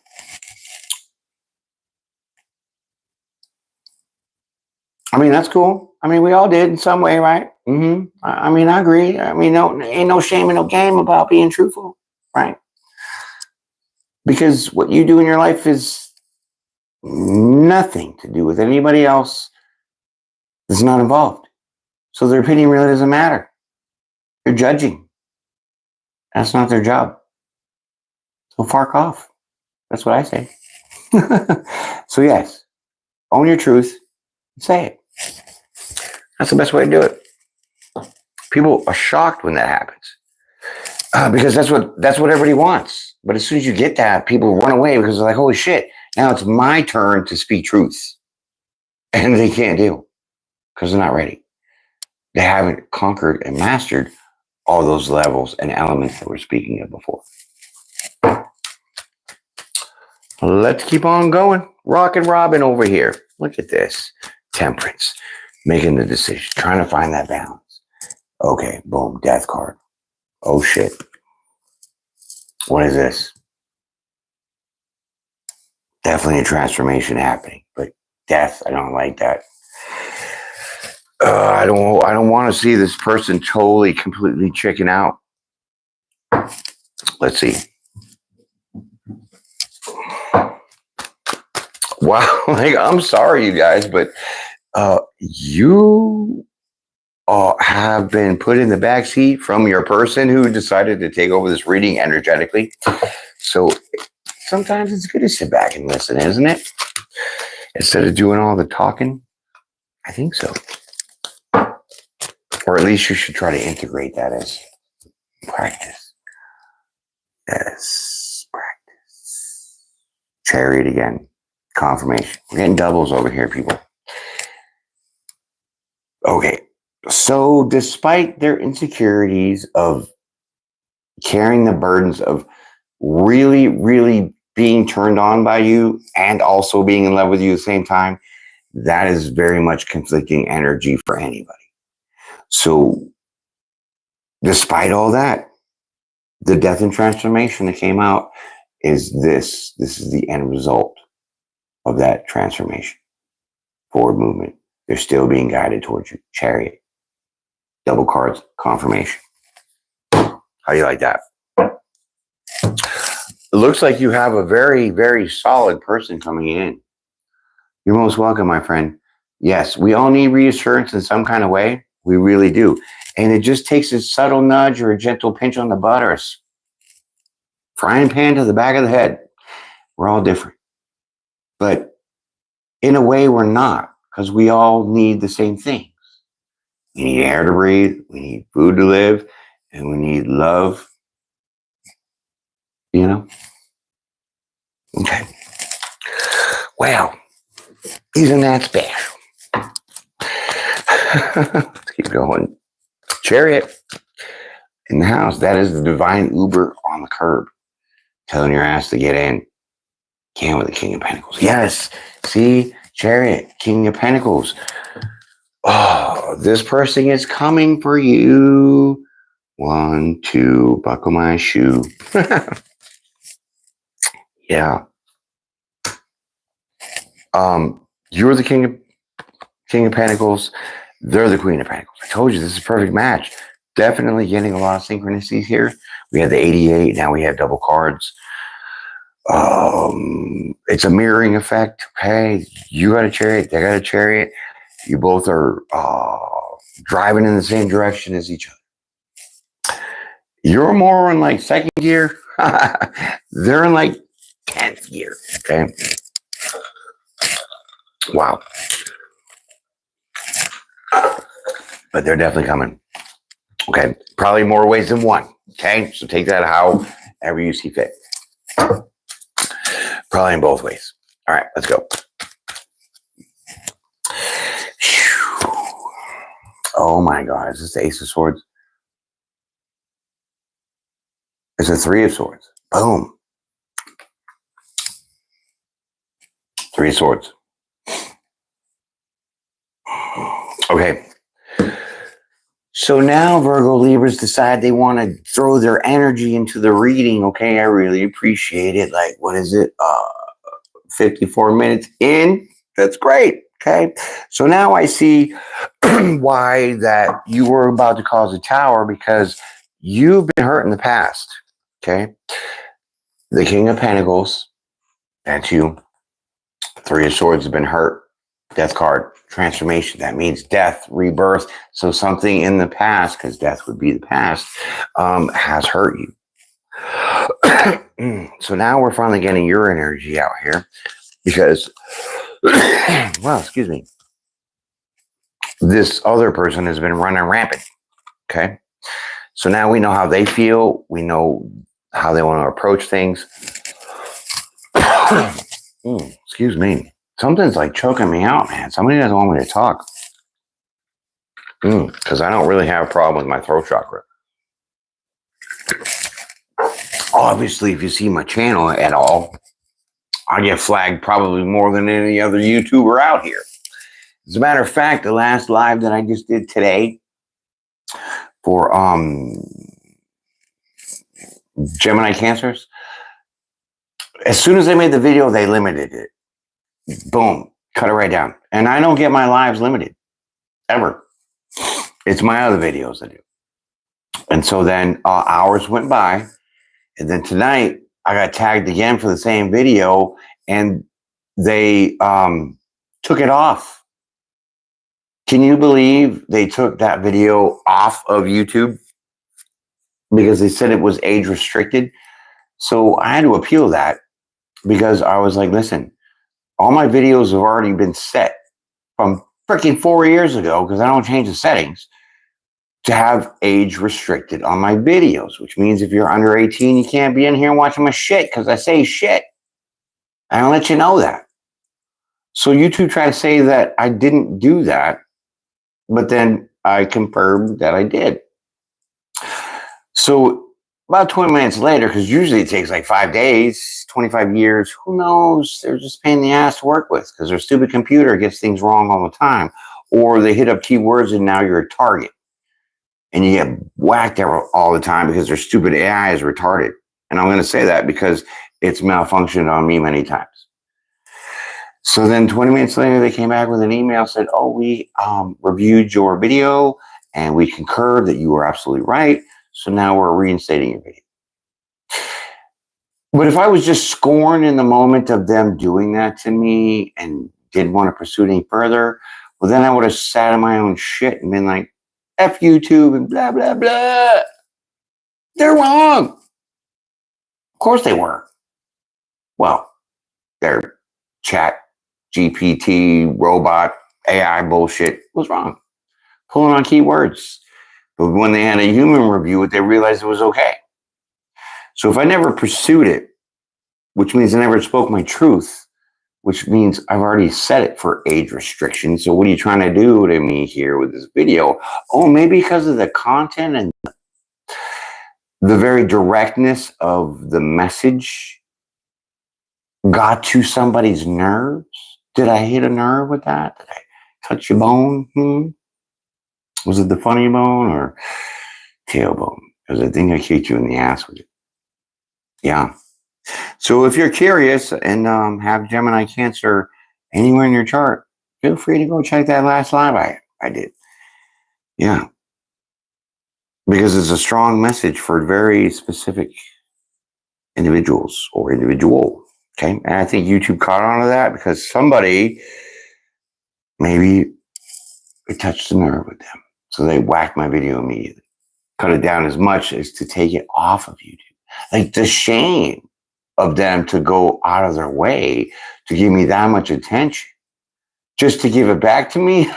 I mean, that's cool. I mean, we all did in some way, right? Mm-hmm. I mean, I agree. I mean, ain't no shame and no game about being truthful, right? Because what you do in your life is nothing to do with anybody else that's not involved. So their opinion really doesn't matter. You're judging. That's not their job. So fark off. That's what I say. So yes, own your truth and say it. That's the best way to do it. People are shocked when that happens because that's what everybody wants. But as soon as you get that, people run away because they're like, "Holy shit! Now it's my turn to speak truth," and they can't deal because they're not ready. They haven't conquered and mastered all those levels and elements that we're speaking of before. Let's keep on going. Rockin' Robin over here. Look at this. Temperance. Making the decision. Trying to find that balance. Okay, boom. Death card. Oh, shit. What is this? Definitely a transformation happening. But death, I don't like that. I don't want to see this person totally, completely chicken out. Let's see. Wow, like, I'm sorry, you guys, but you have been put in the back seat from your person who decided to take over this reading energetically. So sometimes it's good to sit back and listen, isn't it? Instead of doing all the talking. I think so. Or at least you should try to integrate that as practice. Yes, practice. Chariot again. Confirmation. We're getting doubles over here, people. Okay. So despite their insecurities of carrying the burdens of really, really being turned on by you and also being in love with you at the same time, that is very much conflicting energy for anybody. So despite all that, the death and transformation that came out is this. This is the end result of that transformation. Forward movement. They're still being guided towards you. Chariot. Double cards. Confirmation. How do you like that? It looks like you have a very, very solid person coming in. You're most welcome, my friend. Yes, we all need reassurance in some kind of way. We really do. And it just takes a subtle nudge or a gentle pinch on the butt or a frying pan to the back of the head. We're all different. But in a way, we're not, because we all need the same things. We need air to breathe, we need food to live, and we need love. You know? Okay. Well, isn't that special? Let's keep going. Chariot in the house. That is the divine Uber on the curb. Telling your ass to get in. Can with the King of Pentacles. Yes. See? Chariot. King of Pentacles. Oh, this person is coming for you. 1, 2, buckle my shoe. Yeah. You're the King of Pentacles. They're the Queen of Pentacles. I told you this is a perfect match. Definitely getting a lot of synchronicities here. We had the 88. Now we have double cards. It's a mirroring effect. Okay, you got a chariot. They got a chariot. You both are driving in the same direction as each other. You're more in like second gear. They're in like 10th gear. Okay. Wow. But they're definitely coming. Okay. Probably more ways than one. Okay. So take that however you see fit. Probably in both ways. All right. Let's go. Oh my God. Is this the Ace of Swords? It's a Three of Swords. Boom. Three of Swords. Okay. So now Virgo Libras decide they want to throw their energy into the reading. Okay. I really appreciate it. Like, what is it? 54 minutes in. That's great. Okay. So now I see why that you were about to cause a tower, because you've been hurt in the past. Okay. The King of Pentacles, that's you. Three of Swords has been hurt. Death card, transformation. That means death, rebirth. So something in the past, because death would be the past, has hurt you. So now we're finally getting your energy out here because, well, excuse me. this other person has been running rampant. Okay. So now we know how they feel. We know how they want to approach things. Excuse me. Something's like choking me out, man. Somebody doesn't want me to talk. Because I don't really have a problem with my throat chakra. Obviously, if you see my channel at all, I get flagged probably more than any other YouTuber out here. As a matter of fact, the last live that I just did today for Gemini Cancers, as soon as they made the video, they limited it. Boom, cut it right down. And I don't get my lives limited, ever. It's my other videos I do. And so then hours went by, and then tonight I got tagged again for the same video, and they took it off. Can you believe they took that video off of YouTube because they said it was age restricted? So I had to appeal that because I was like, listen, all my videos have already been set from freaking 4 years ago, because I don't change the settings, to have age restricted on my videos, which means if you're under 18, you can't be in here watching my shit because I say shit. I don't let you know that. So YouTube tried to say that I didn't do that, but then I confirmed that I did. So about 20 minutes later, because usually it takes like 5 days, 25 years, who knows? They're just a pain in the ass to work with because their stupid computer gets things wrong all the time. Or they hit up keywords and now you're a target. And you get whacked all the time because their stupid AI is retarded. And I'm going to say that because it's malfunctioned on me many times. So then 20 minutes later, they came back with an email, said, oh, we reviewed your video and we concur that you were absolutely right. So now we're reinstating your video. But if I was just scorned in the moment of them doing that to me and didn't want to pursue it any further, well, then I would have sat in my own shit and been like, F YouTube and blah, blah, blah. They're wrong. Of course they were. Well, their chat, GPT, robot, AI bullshit was wrong. Pulling on keywords. But when they had a human review it, they realized it was okay. So if I never pursued it, which means I never spoke my truth, which means I've already set it for age restriction. So what are you trying to do to me here with this video? Oh, maybe because of the content and the very directness of the message got to somebody's nerves. Did I hit a nerve with that? Did I touch your bone? Was it the funny bone or tailbone? Because I think I kicked you in the ass with it. Yeah. So if you're curious and have Gemini Cancer anywhere in your chart, feel free to go check that last live I did. Yeah. Because it's a strong message for very specific individuals or individual. Okay. And I think YouTube caught on to that because somebody, maybe it touched the nerve with them. So they whacked my video immediately. Cut it down as much as to take it off of YouTube. Like the shame of them to go out of their way to give me that much attention just to give it back to me.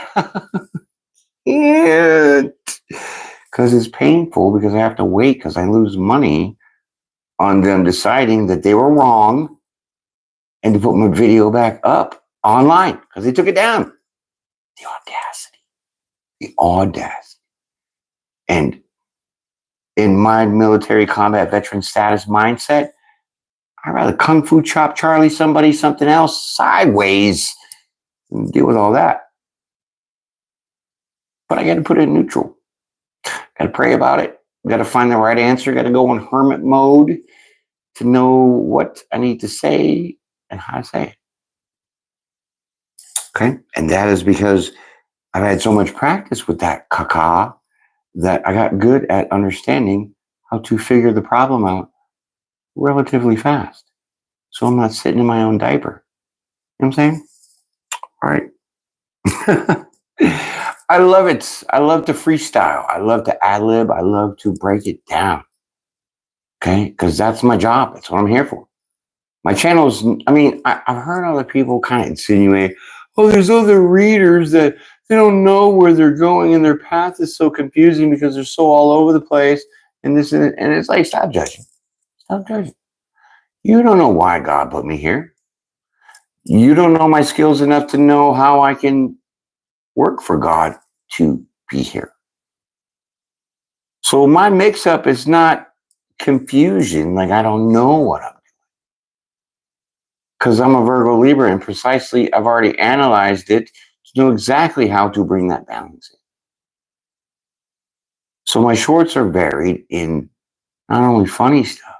Yeah. Because it's painful because I have to wait because I lose money on them deciding that they were wrong and to put my video back up online because they took it down. The audacity. The audacity. And in my military combat veteran status mindset, I'd rather kung fu chop Charlie somebody something else sideways and deal with all that. But I got to put it in neutral. Got to pray about it. Got to find the right answer. Got to go in hermit mode to know what I need to say and how to say it. Okay. And that is because I've had so much practice with that caca that I got good at understanding how to figure the problem out relatively fast. So I'm not sitting in my own diaper. You know what I'm saying? All right. I love it. I love to freestyle. I love to ad-lib. I love to break it down. Okay? Because that's my job. That's what I'm here for. My channel's, I mean, I've heard other people kind of insinuate, oh, there's other readers that They don't know where they're going, and their path is so confusing because they're so all over the place. And this and it's like, stop judging. Stop judging. You don't know why God put me here. You don't know my skills enough to know how I can work for God to be here. So my mix-up is not confusion, like I don't know what I'm doing. Because I'm a Virgo-Libra, and precisely I've already analyzed it to know exactly how to bring that balance in. So my shorts are varied in not only funny stuff,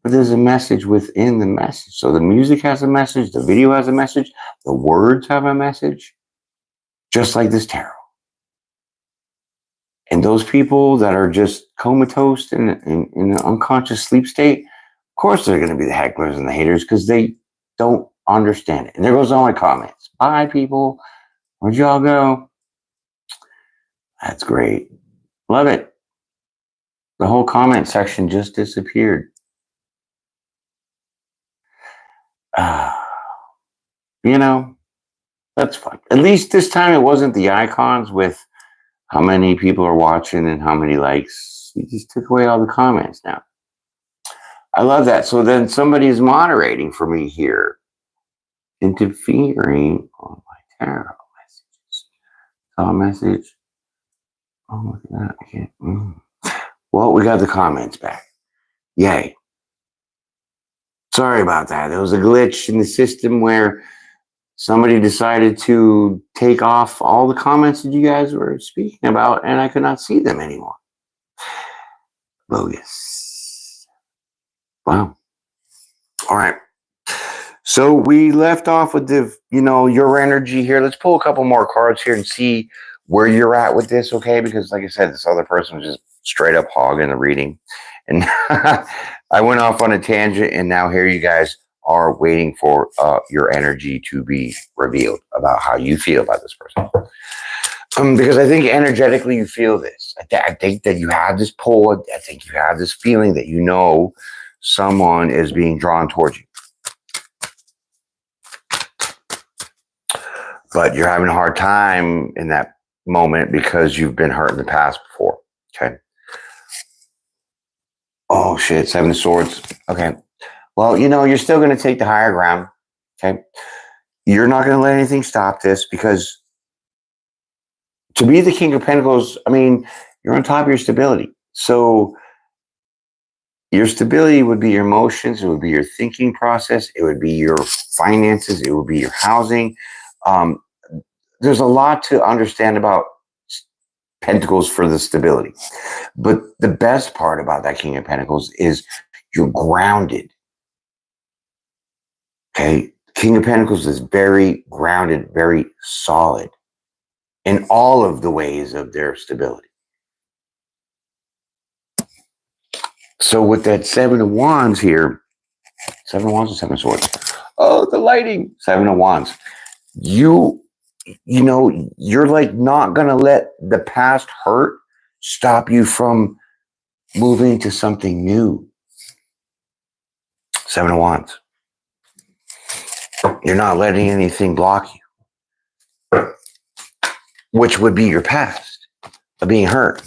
but there's a message within the message. So the music has a message, the video has a message, the words have a message, just like this tarot. And those people that are just comatose in an unconscious sleep state, of course they're going to be the hecklers and the haters because they don't understand it. And there goes all my comments. Bye, people. Where'd y'all go? That's great. Love it. The whole comment section just disappeared. You know, that's fun. At least this time it wasn't the icons with how many people are watching and how many likes. You just took away all the comments now. I love that. So then somebody is moderating for me here, interfering on my tarot messages. Saw a message. Oh, look at that. I can't. Well, we got the comments back. Yay. Sorry about that. There was a glitch in the system where somebody decided to take off all the comments that you guys were speaking about, and I could not see them anymore. Bogus. Wow. All right. So we left off with the, your energy here. Let's pull a couple more cards here and see where you're at with this, okay? Because like I said, this other person was just straight up hogging the reading. And I went off on a tangent, and now here you guys are waiting for your energy to be revealed about how you feel about this person. Because I think energetically you feel this. I think that you have this pull. I think you have this feeling that you know someone is being drawn towards you. But you're having a hard time in that moment because you've been hurt in the past before. Okay. Oh, shit. 7 of Swords. Okay. Well, you're still going to take the higher ground. Okay. You're not going to let anything stop this because to be the King of Pentacles, you're on top of your stability. So your stability would be your emotions. It would be your thinking process. It would be your finances. It would be your housing. There's a lot to understand about Pentacles for the stability. But the best part about that King of Pentacles is you're grounded. Okay. King of Pentacles is very grounded, very solid in all of the ways of their stability. So with that 7 of Wands here, 7 of Wands or 7 of Swords? Oh, the lighting. 7 of Wands. You're like not going to let the past hurt stop you from moving to something new. 7 of Wands. You're not letting anything block you, which would be your past of being hurt.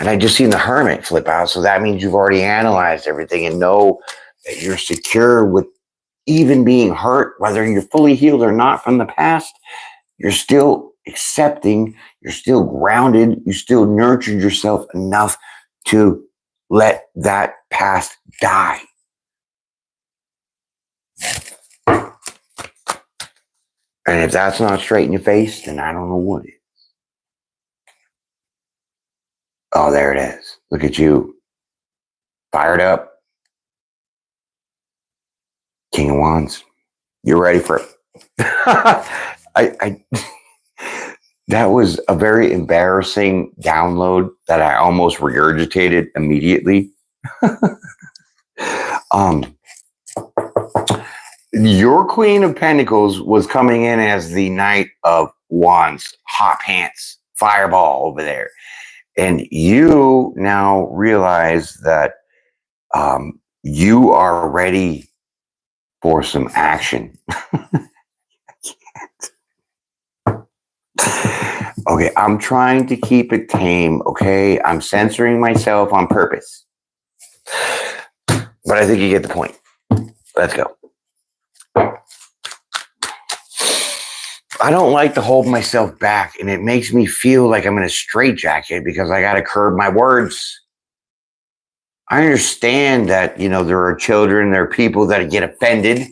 And I just seen the Hermit flip out. So that means you've already analyzed everything and know that you're secure with even being hurt, whether you're fully healed or not from the past. You're still accepting, you're still grounded, you still nurtured yourself enough to let that past die. And if that's not straight in your face, then I don't know what is. Oh, there it is. Look at you. Fired up. King of Wands. You're ready for it. That was a very embarrassing download that I almost regurgitated immediately. Your Queen of Pentacles was coming in as the Knight of Wands, hot pants, fireball over there. And you now realize that you are ready for some action. Okay, I'm trying to keep it tame, okay? I'm censoring myself on purpose. But I think you get the point. Let's go. I don't like to hold myself back, and it makes me feel like I'm in a straitjacket because I got to curb my words. I understand that, there are children, there are people that get offended,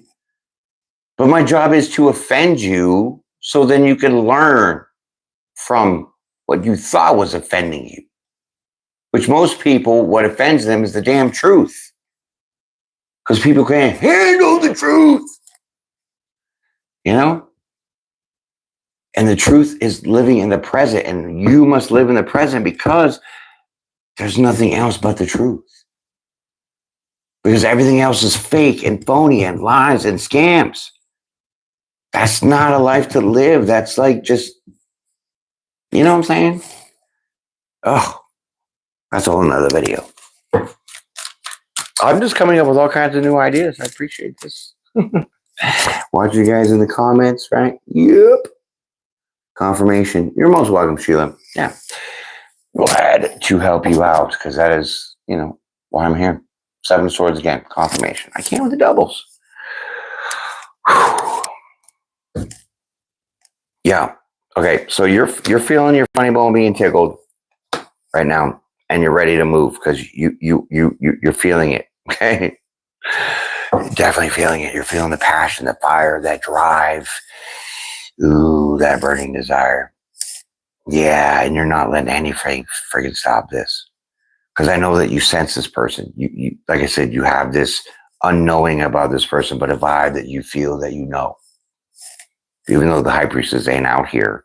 but my job is to offend you so then you can learn from what you thought was offending you, which most people, what offends them is the damn truth because people can't handle the truth, And the truth is living in the present, and you must live in the present because there's nothing else but the truth. Because everything else is fake and phony and lies and scams. That's not a life to live. That's like just, you know what I'm saying? Oh, that's a whole nother video. I'm just coming up with all kinds of new ideas. I appreciate this. Watch you guys in the comments, right? Yep. Confirmation. You're most welcome, Sheila. Yeah. Glad to help you out because that is, why I'm here. 7 of Swords again. Confirmation. I can't with the doubles. Yeah. Okay. So you're feeling your funny bone being tickled right now, and you're ready to move because you're feeling it. Okay. You're definitely feeling it. You're feeling the passion, the fire, that drive. Ooh, that burning desire. Yeah, and you're not letting anything friggin' stop this. Because I know that you sense this person. You, like I said, you have this unknowing about this person, but a vibe that you feel that you know. Even though the High Priestess ain't out here.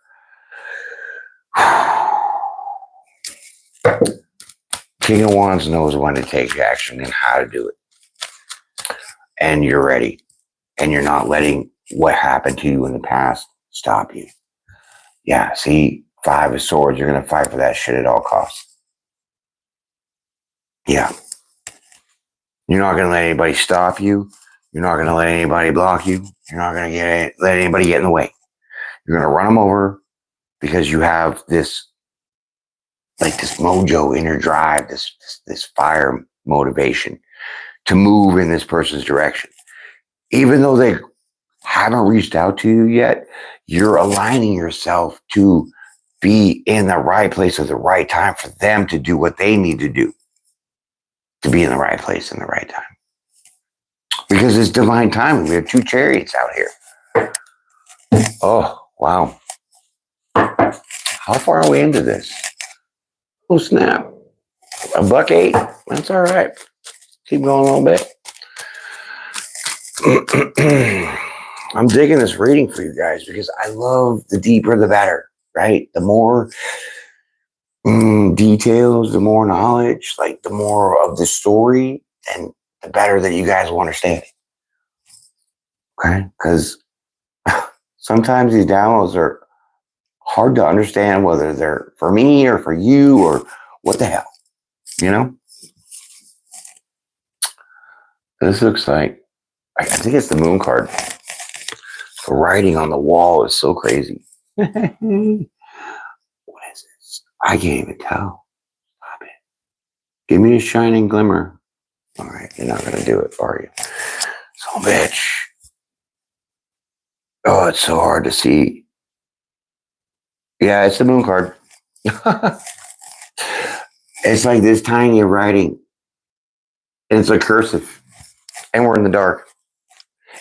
King of Wands knows when to take action and how to do it. And you're ready. And you're not letting what happened to you in the past stop you. Yeah, see, 5 of Swords, you're going to fight for that shit at all costs. Yeah. You're not going to let anybody stop you. You're not going to let anybody block you. You're not going to let anybody get in the way. You're going to run them over because you have this, like this mojo, inner drive, this fire motivation to move in this person's direction. Even though they haven't reached out to you yet, you're aligning yourself to be in the right place at the right time for them to do what they need to do to be in the right place in the right time. Because it's divine timing. We have 2 chariots out here. Oh, wow. How far are we into this? Oh, snap. $1.08. That's all right. Keep going a little bit. I'm digging this reading for you guys because I love the deeper the better, right? The more details, the more knowledge, like the more of the story, and the better that you guys will understand it. Okay? Because sometimes these downloads are hard to understand whether they're for me or for you or what the hell, This looks like, I think it's the Moon card. The writing on the wall is so crazy. What is this? I can't even tell. Stop it. Give me a shining glimmer. All right, you're not going to do it, are you? So, bitch. Oh, it's so hard to see. Yeah, it's the Moon card. It's like this tiny writing. And it's like cursive. And we're in the dark.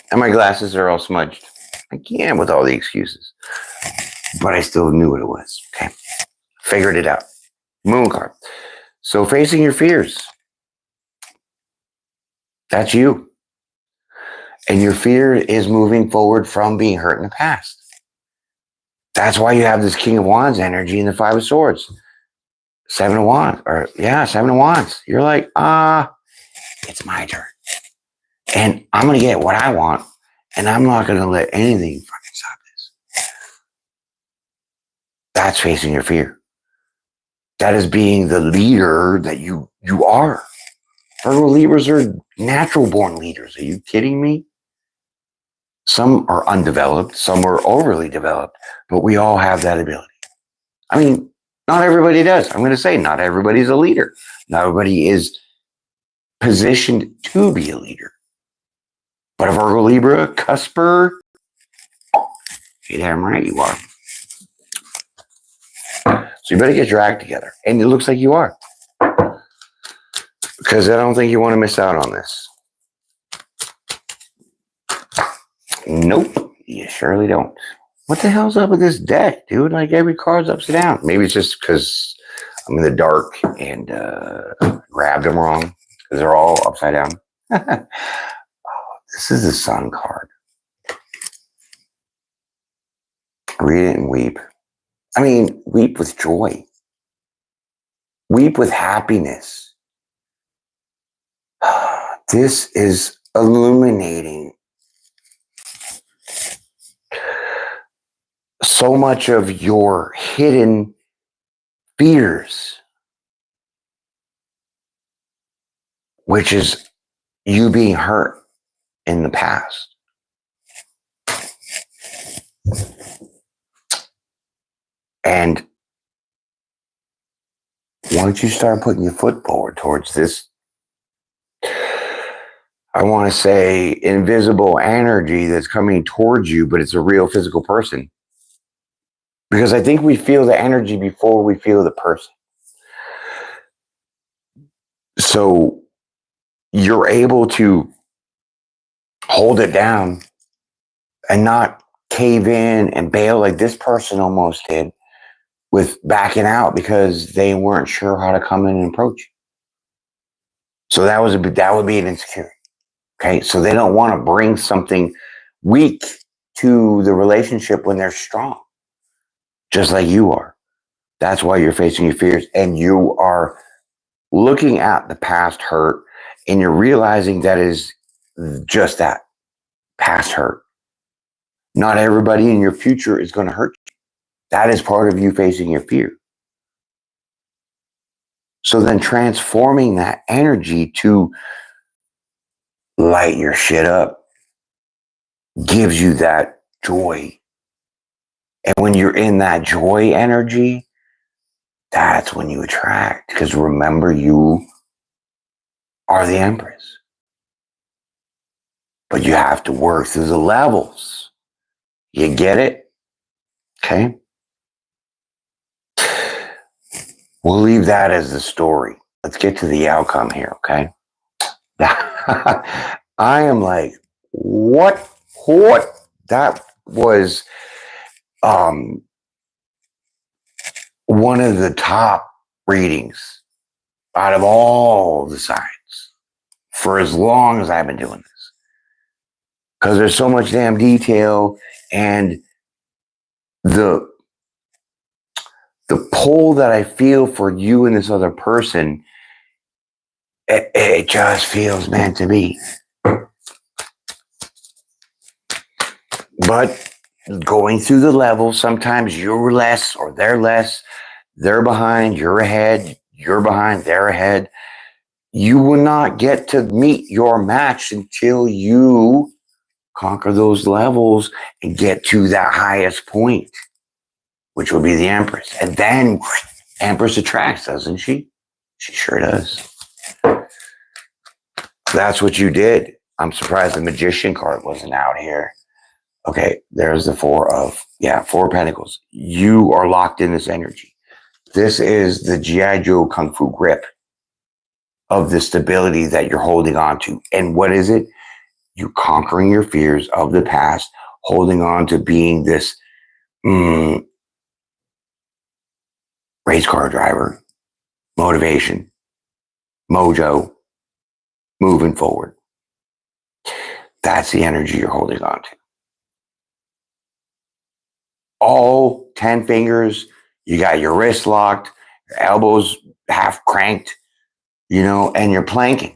And my glasses are all smudged. I can't with all the excuses. But I still knew what it was. Okay. Figured it out. Moon card. So facing your fears. That's you. And your fear is moving forward from being hurt in the past. That's why you have this King of Wands energy and the 5 of Swords. 7 of Wands. 7 of Wands. You're like, it's my turn. And I'm going to get what I want. And I'm not going to let anything fucking stop this. That's facing your fear. That is being the leader that you are. Virgo-Libras are natural born leaders. Are you kidding me? Some are undeveloped. Some are overly developed. But we all have that ability. I mean, not everybody does. I'm going to say not everybody's a leader. Not everybody is positioned to be a leader. But a Virgo-Libra, cusper, you damn right you are. So you better get your act together. And it looks like you are. Because I don't think you want to miss out on this. Nope, you surely don't. What the hell's up with this deck, dude? Like every card's upside down. Maybe it's just because I'm in the dark and grabbed them wrong. Because they're all upside down. This is the Sun card. Read it and weep. I mean, weep with joy. Weep with happiness. This is illuminating so much of your hidden fears, which is you being hurt in the past. And once you start putting your foot forward towards this, I want to say invisible energy that's coming towards you, but it's a real physical person. Because I think we feel the energy before we feel the person. So you're able to hold it down and not cave in and bail like this person almost did with backing out because they weren't sure how to come in and approach you. So that would be an insecurity. Okay, so they don't want to bring something weak to the relationship when they're strong, just like you are. That's why you're facing your fears and you are looking at the past hurt and you're realizing that is just that, past hurt. Not everybody in your future is going to hurt you. That is part of you facing your fear. So then transforming that energy to light your shit up gives you that joy. And when you're in that joy energy, that's when you attract. Because remember, you are the Empress. But you have to work through the levels. You get it? Okay? We'll leave that as the story. Let's get to the outcome here, okay? I am like, what? That was one of the top readings out of all the signs for as long as I've been doing this. Because there's so much damn detail and the pull that I feel for you and this other person, it just feels meant to be. But going through the levels, sometimes you're less or they're less. They're behind, you're ahead. You're behind, they're ahead. You will not get to meet your match until you conquer those levels and get to that highest point, which will be the Empress. And then Empress attracts, doesn't she? She sure does. That's what you did. I'm surprised the Magician card wasn't out here. Okay, there's the Four of Pentacles. You are locked in this energy. This is the G.I. Joe Kung Fu grip of the stability that you're holding on to. And what is it? You conquering your fears of the past, holding on to being this race car driver, motivation, mojo, moving forward. That's the energy you're holding on to. All 10 fingers, you got your wrists locked, your elbows half cranked, and you're planking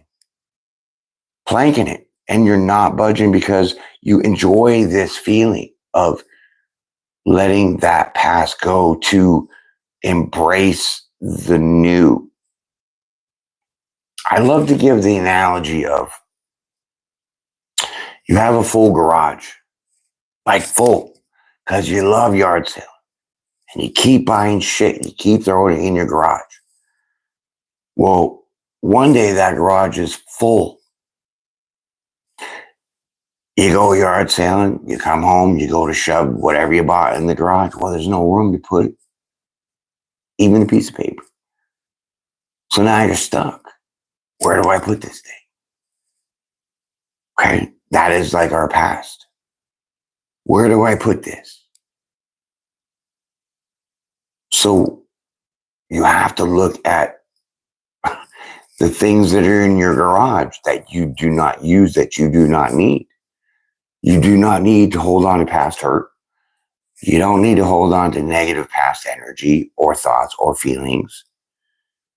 it. And you're not budging because you enjoy this feeling of letting that past go to embrace the new. I love to give the analogy of you have a full garage, like full, because you love yard sale. and you keep buying shit, and you keep throwing it in your garage. Well, one day that garage is full. You go yard sailing, you come home, you go to shove whatever you bought in the garage. Well, there's no room to put even a piece of paper. So now you're stuck. Where do I put this thing? Okay, that is like our past. Where do I put this? So you have to look at the things that are in your garage that you do not use, that you do not need. You do not need to hold on to past hurt. You don't need to hold on to negative past energy or thoughts or feelings.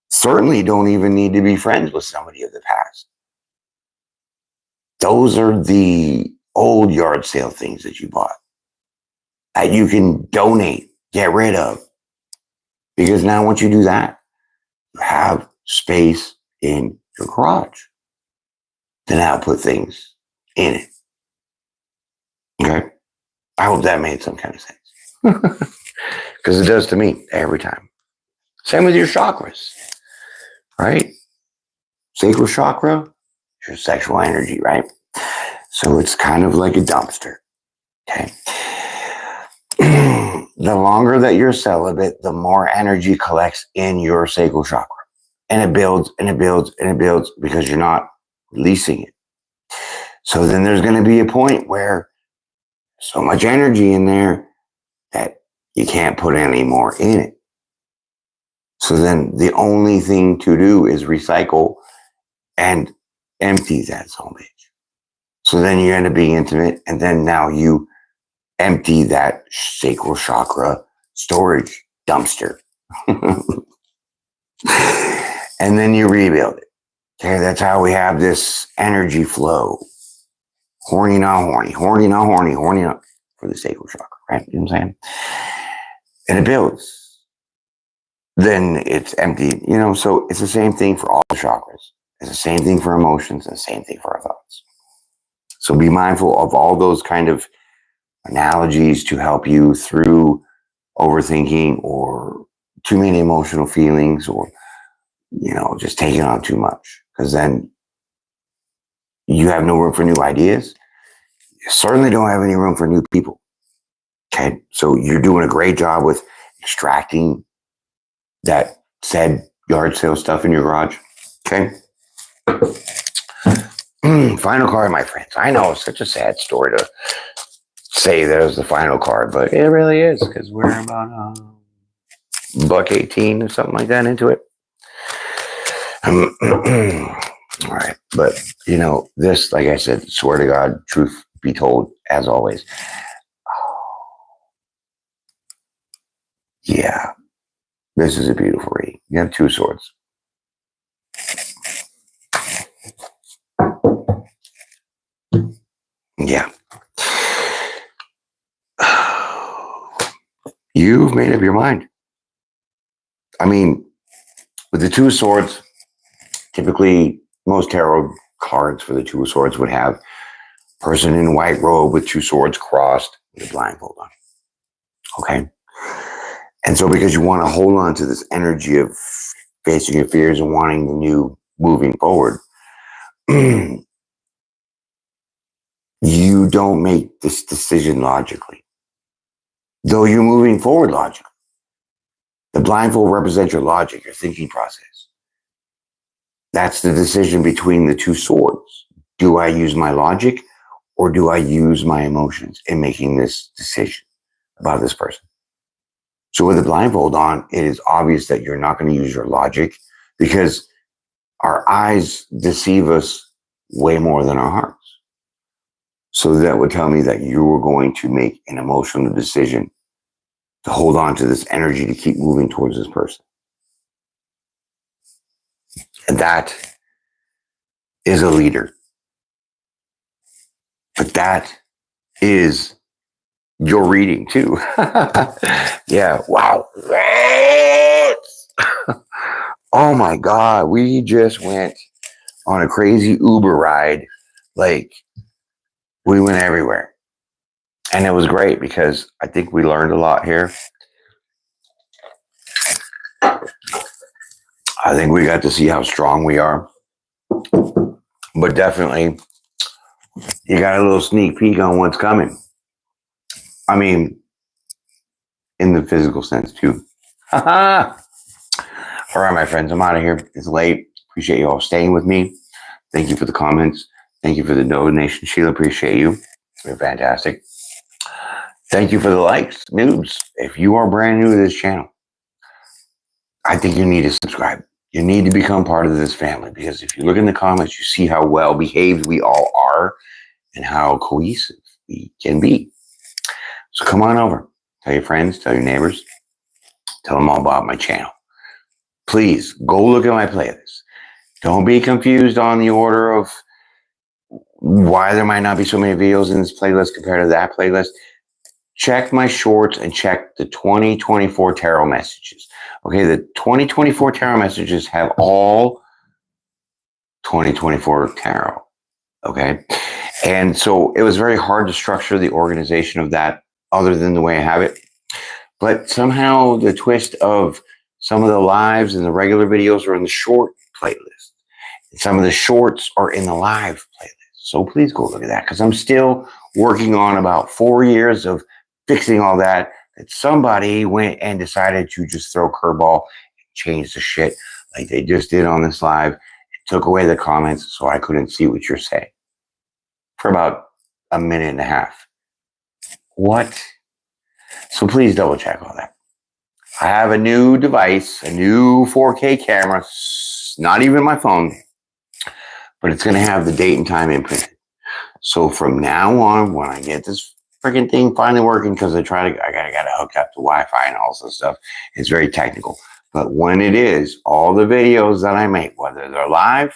Certainly don't even need to be friends with somebody of the past. Those are the old yard sale things that you bought that you can donate, get rid of. Because now once you do that, you have space in your garage to now put things in it. Okay? I hope that made some kind of sense. Because it does to me every time. Same with your chakras, right? Sacral chakra, your sexual energy, right? So it's kind of like a dumpster. Okay. The longer that you're celibate, the more energy collects in your sacral chakra. And it builds and it builds and it builds because you're not releasing it. So then there's going to be a point where so much energy in there that you can't put any more in it. So then the only thing to do is recycle and empty that so much. So then you end up being intimate, and then now you empty that sacral chakra storage dumpster. And then you rebuild it. Okay, that's how we have this energy flow. Horny, not horny, horny, not horny, horny, not for the sacral chakra, right? You know what I'm saying? And it builds. Then it's empty, so it's the same thing for all the chakras. It's the same thing for emotions and the same thing for our thoughts. So be mindful of all those kind of analogies to help you through overthinking or too many emotional feelings or, just taking on too much. Because then you have no room for new ideas. You certainly don't have any room for new people. Okay. So you're doing a great job with extracting that said yard sale stuff in your garage. Okay. Final card, my friends. I know it's such a sad story to say that it was the final card, but it really is because we're about $1.18 or something like that into it. All right. But, this, like I said, swear to God, truth be told, as always. Yeah. This is a beautiful reading. You have 2 swords. Yeah. You've made up your mind. I mean, with the 2 swords, typically most tarot cards for the 2 swords would have a person in a white robe with 2 swords crossed with a blindfold on. Okay. And so because you want to hold on to this energy of facing your fears and wanting the new moving forward, you don't make this decision logically. Though you're moving forward logically. The blindfold represents your logic, your thinking process. That's the decision between the 2 swords. Do I use my logic or do I use my emotions in making this decision about this person? So with the blindfold on, it is obvious that you're not going to use your logic because our eyes deceive us way more than our hearts. So that would tell me that you were going to make an emotional decision to hold on to this energy to keep moving towards this person. And that is a leader. But that is your reading too. Yeah. Wow. Oh my God. We just went on a crazy Uber ride. Like we went everywhere. And it was great because I think we learned a lot here. I think we got to see how strong we are. But definitely, you got a little sneak peek on what's coming. I mean, in the physical sense, too. All right, my friends, I'm out of here. It's late. Appreciate you all staying with me. Thank you for the comments. Thank you for the donation, Sheila. Appreciate you. You're fantastic. Thank you for the likes, news. If you are brand new to this channel, I think you need to subscribe. You need to become part of this family, because if you look in the comments, you see how well behaved we all are and how cohesive we can be. So come on over. Tell your friends, tell your neighbors, tell them all about my channel. Please go look at my playlist. Don't be confused on the order of why there might not be so many videos in this playlist compared to that playlist. Check my shorts and check the 2024 tarot messages. Okay, the 2024 tarot messages have all 2024 tarot. Okay, and so it was very hard to structure the organization of that other than the way I have it. But somehow the twist of some of the lives and the regular videos are in the short playlist. And some of the shorts are in the live playlist. So please go look at that, because I'm still working on about 4 years of fixing all that somebody went and decided to just throw curveball and change the shit like they just did on this live. It took away the comments so I couldn't see what you're saying for about a minute and a half. What? So please double check all that. I have a new device, a new 4K camera, not even my phone, but it's going to have the date and time imprinted. So from now on, when I get this freaking thing finally working, because I gotta hook up to Wi-Fi and all this stuff, it's very technical. But when it is, all the videos that I make, whether they're live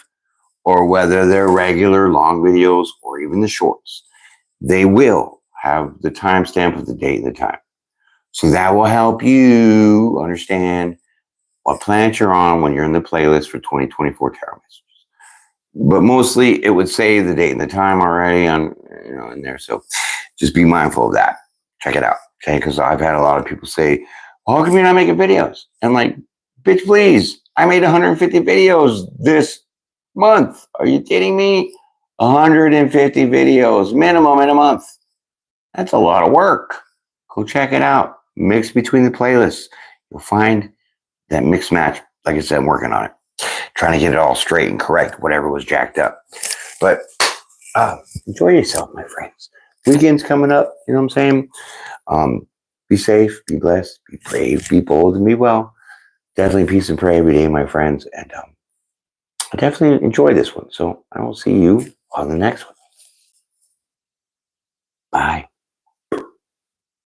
or whether they're regular long videos or even the shorts, they will have the timestamp of the date and the time. So that will help you understand what planet you're on when you're in the playlist for 2024 tarot messages. But mostly it would say the date and the time already on, in there. So just be mindful of that. Check it out. Okay. Because I've had a lot of people say, well, how come you're not making videos? And like, bitch, please. I made 150 videos this month. Are you kidding me? 150 videos minimum in a month. That's a lot of work. Go check it out. Mix between the playlists. You'll find that mix match. Like I said, I'm working on it. Trying to get it all straight and correct, whatever was jacked up. But enjoy yourself, my friends. Weekend's coming up, you know what I'm saying? Be safe, be blessed, be brave, be bold, and be well. Definitely peace and pray every day, my friends. And I definitely enjoy this one. So I will see you on the next one. Bye.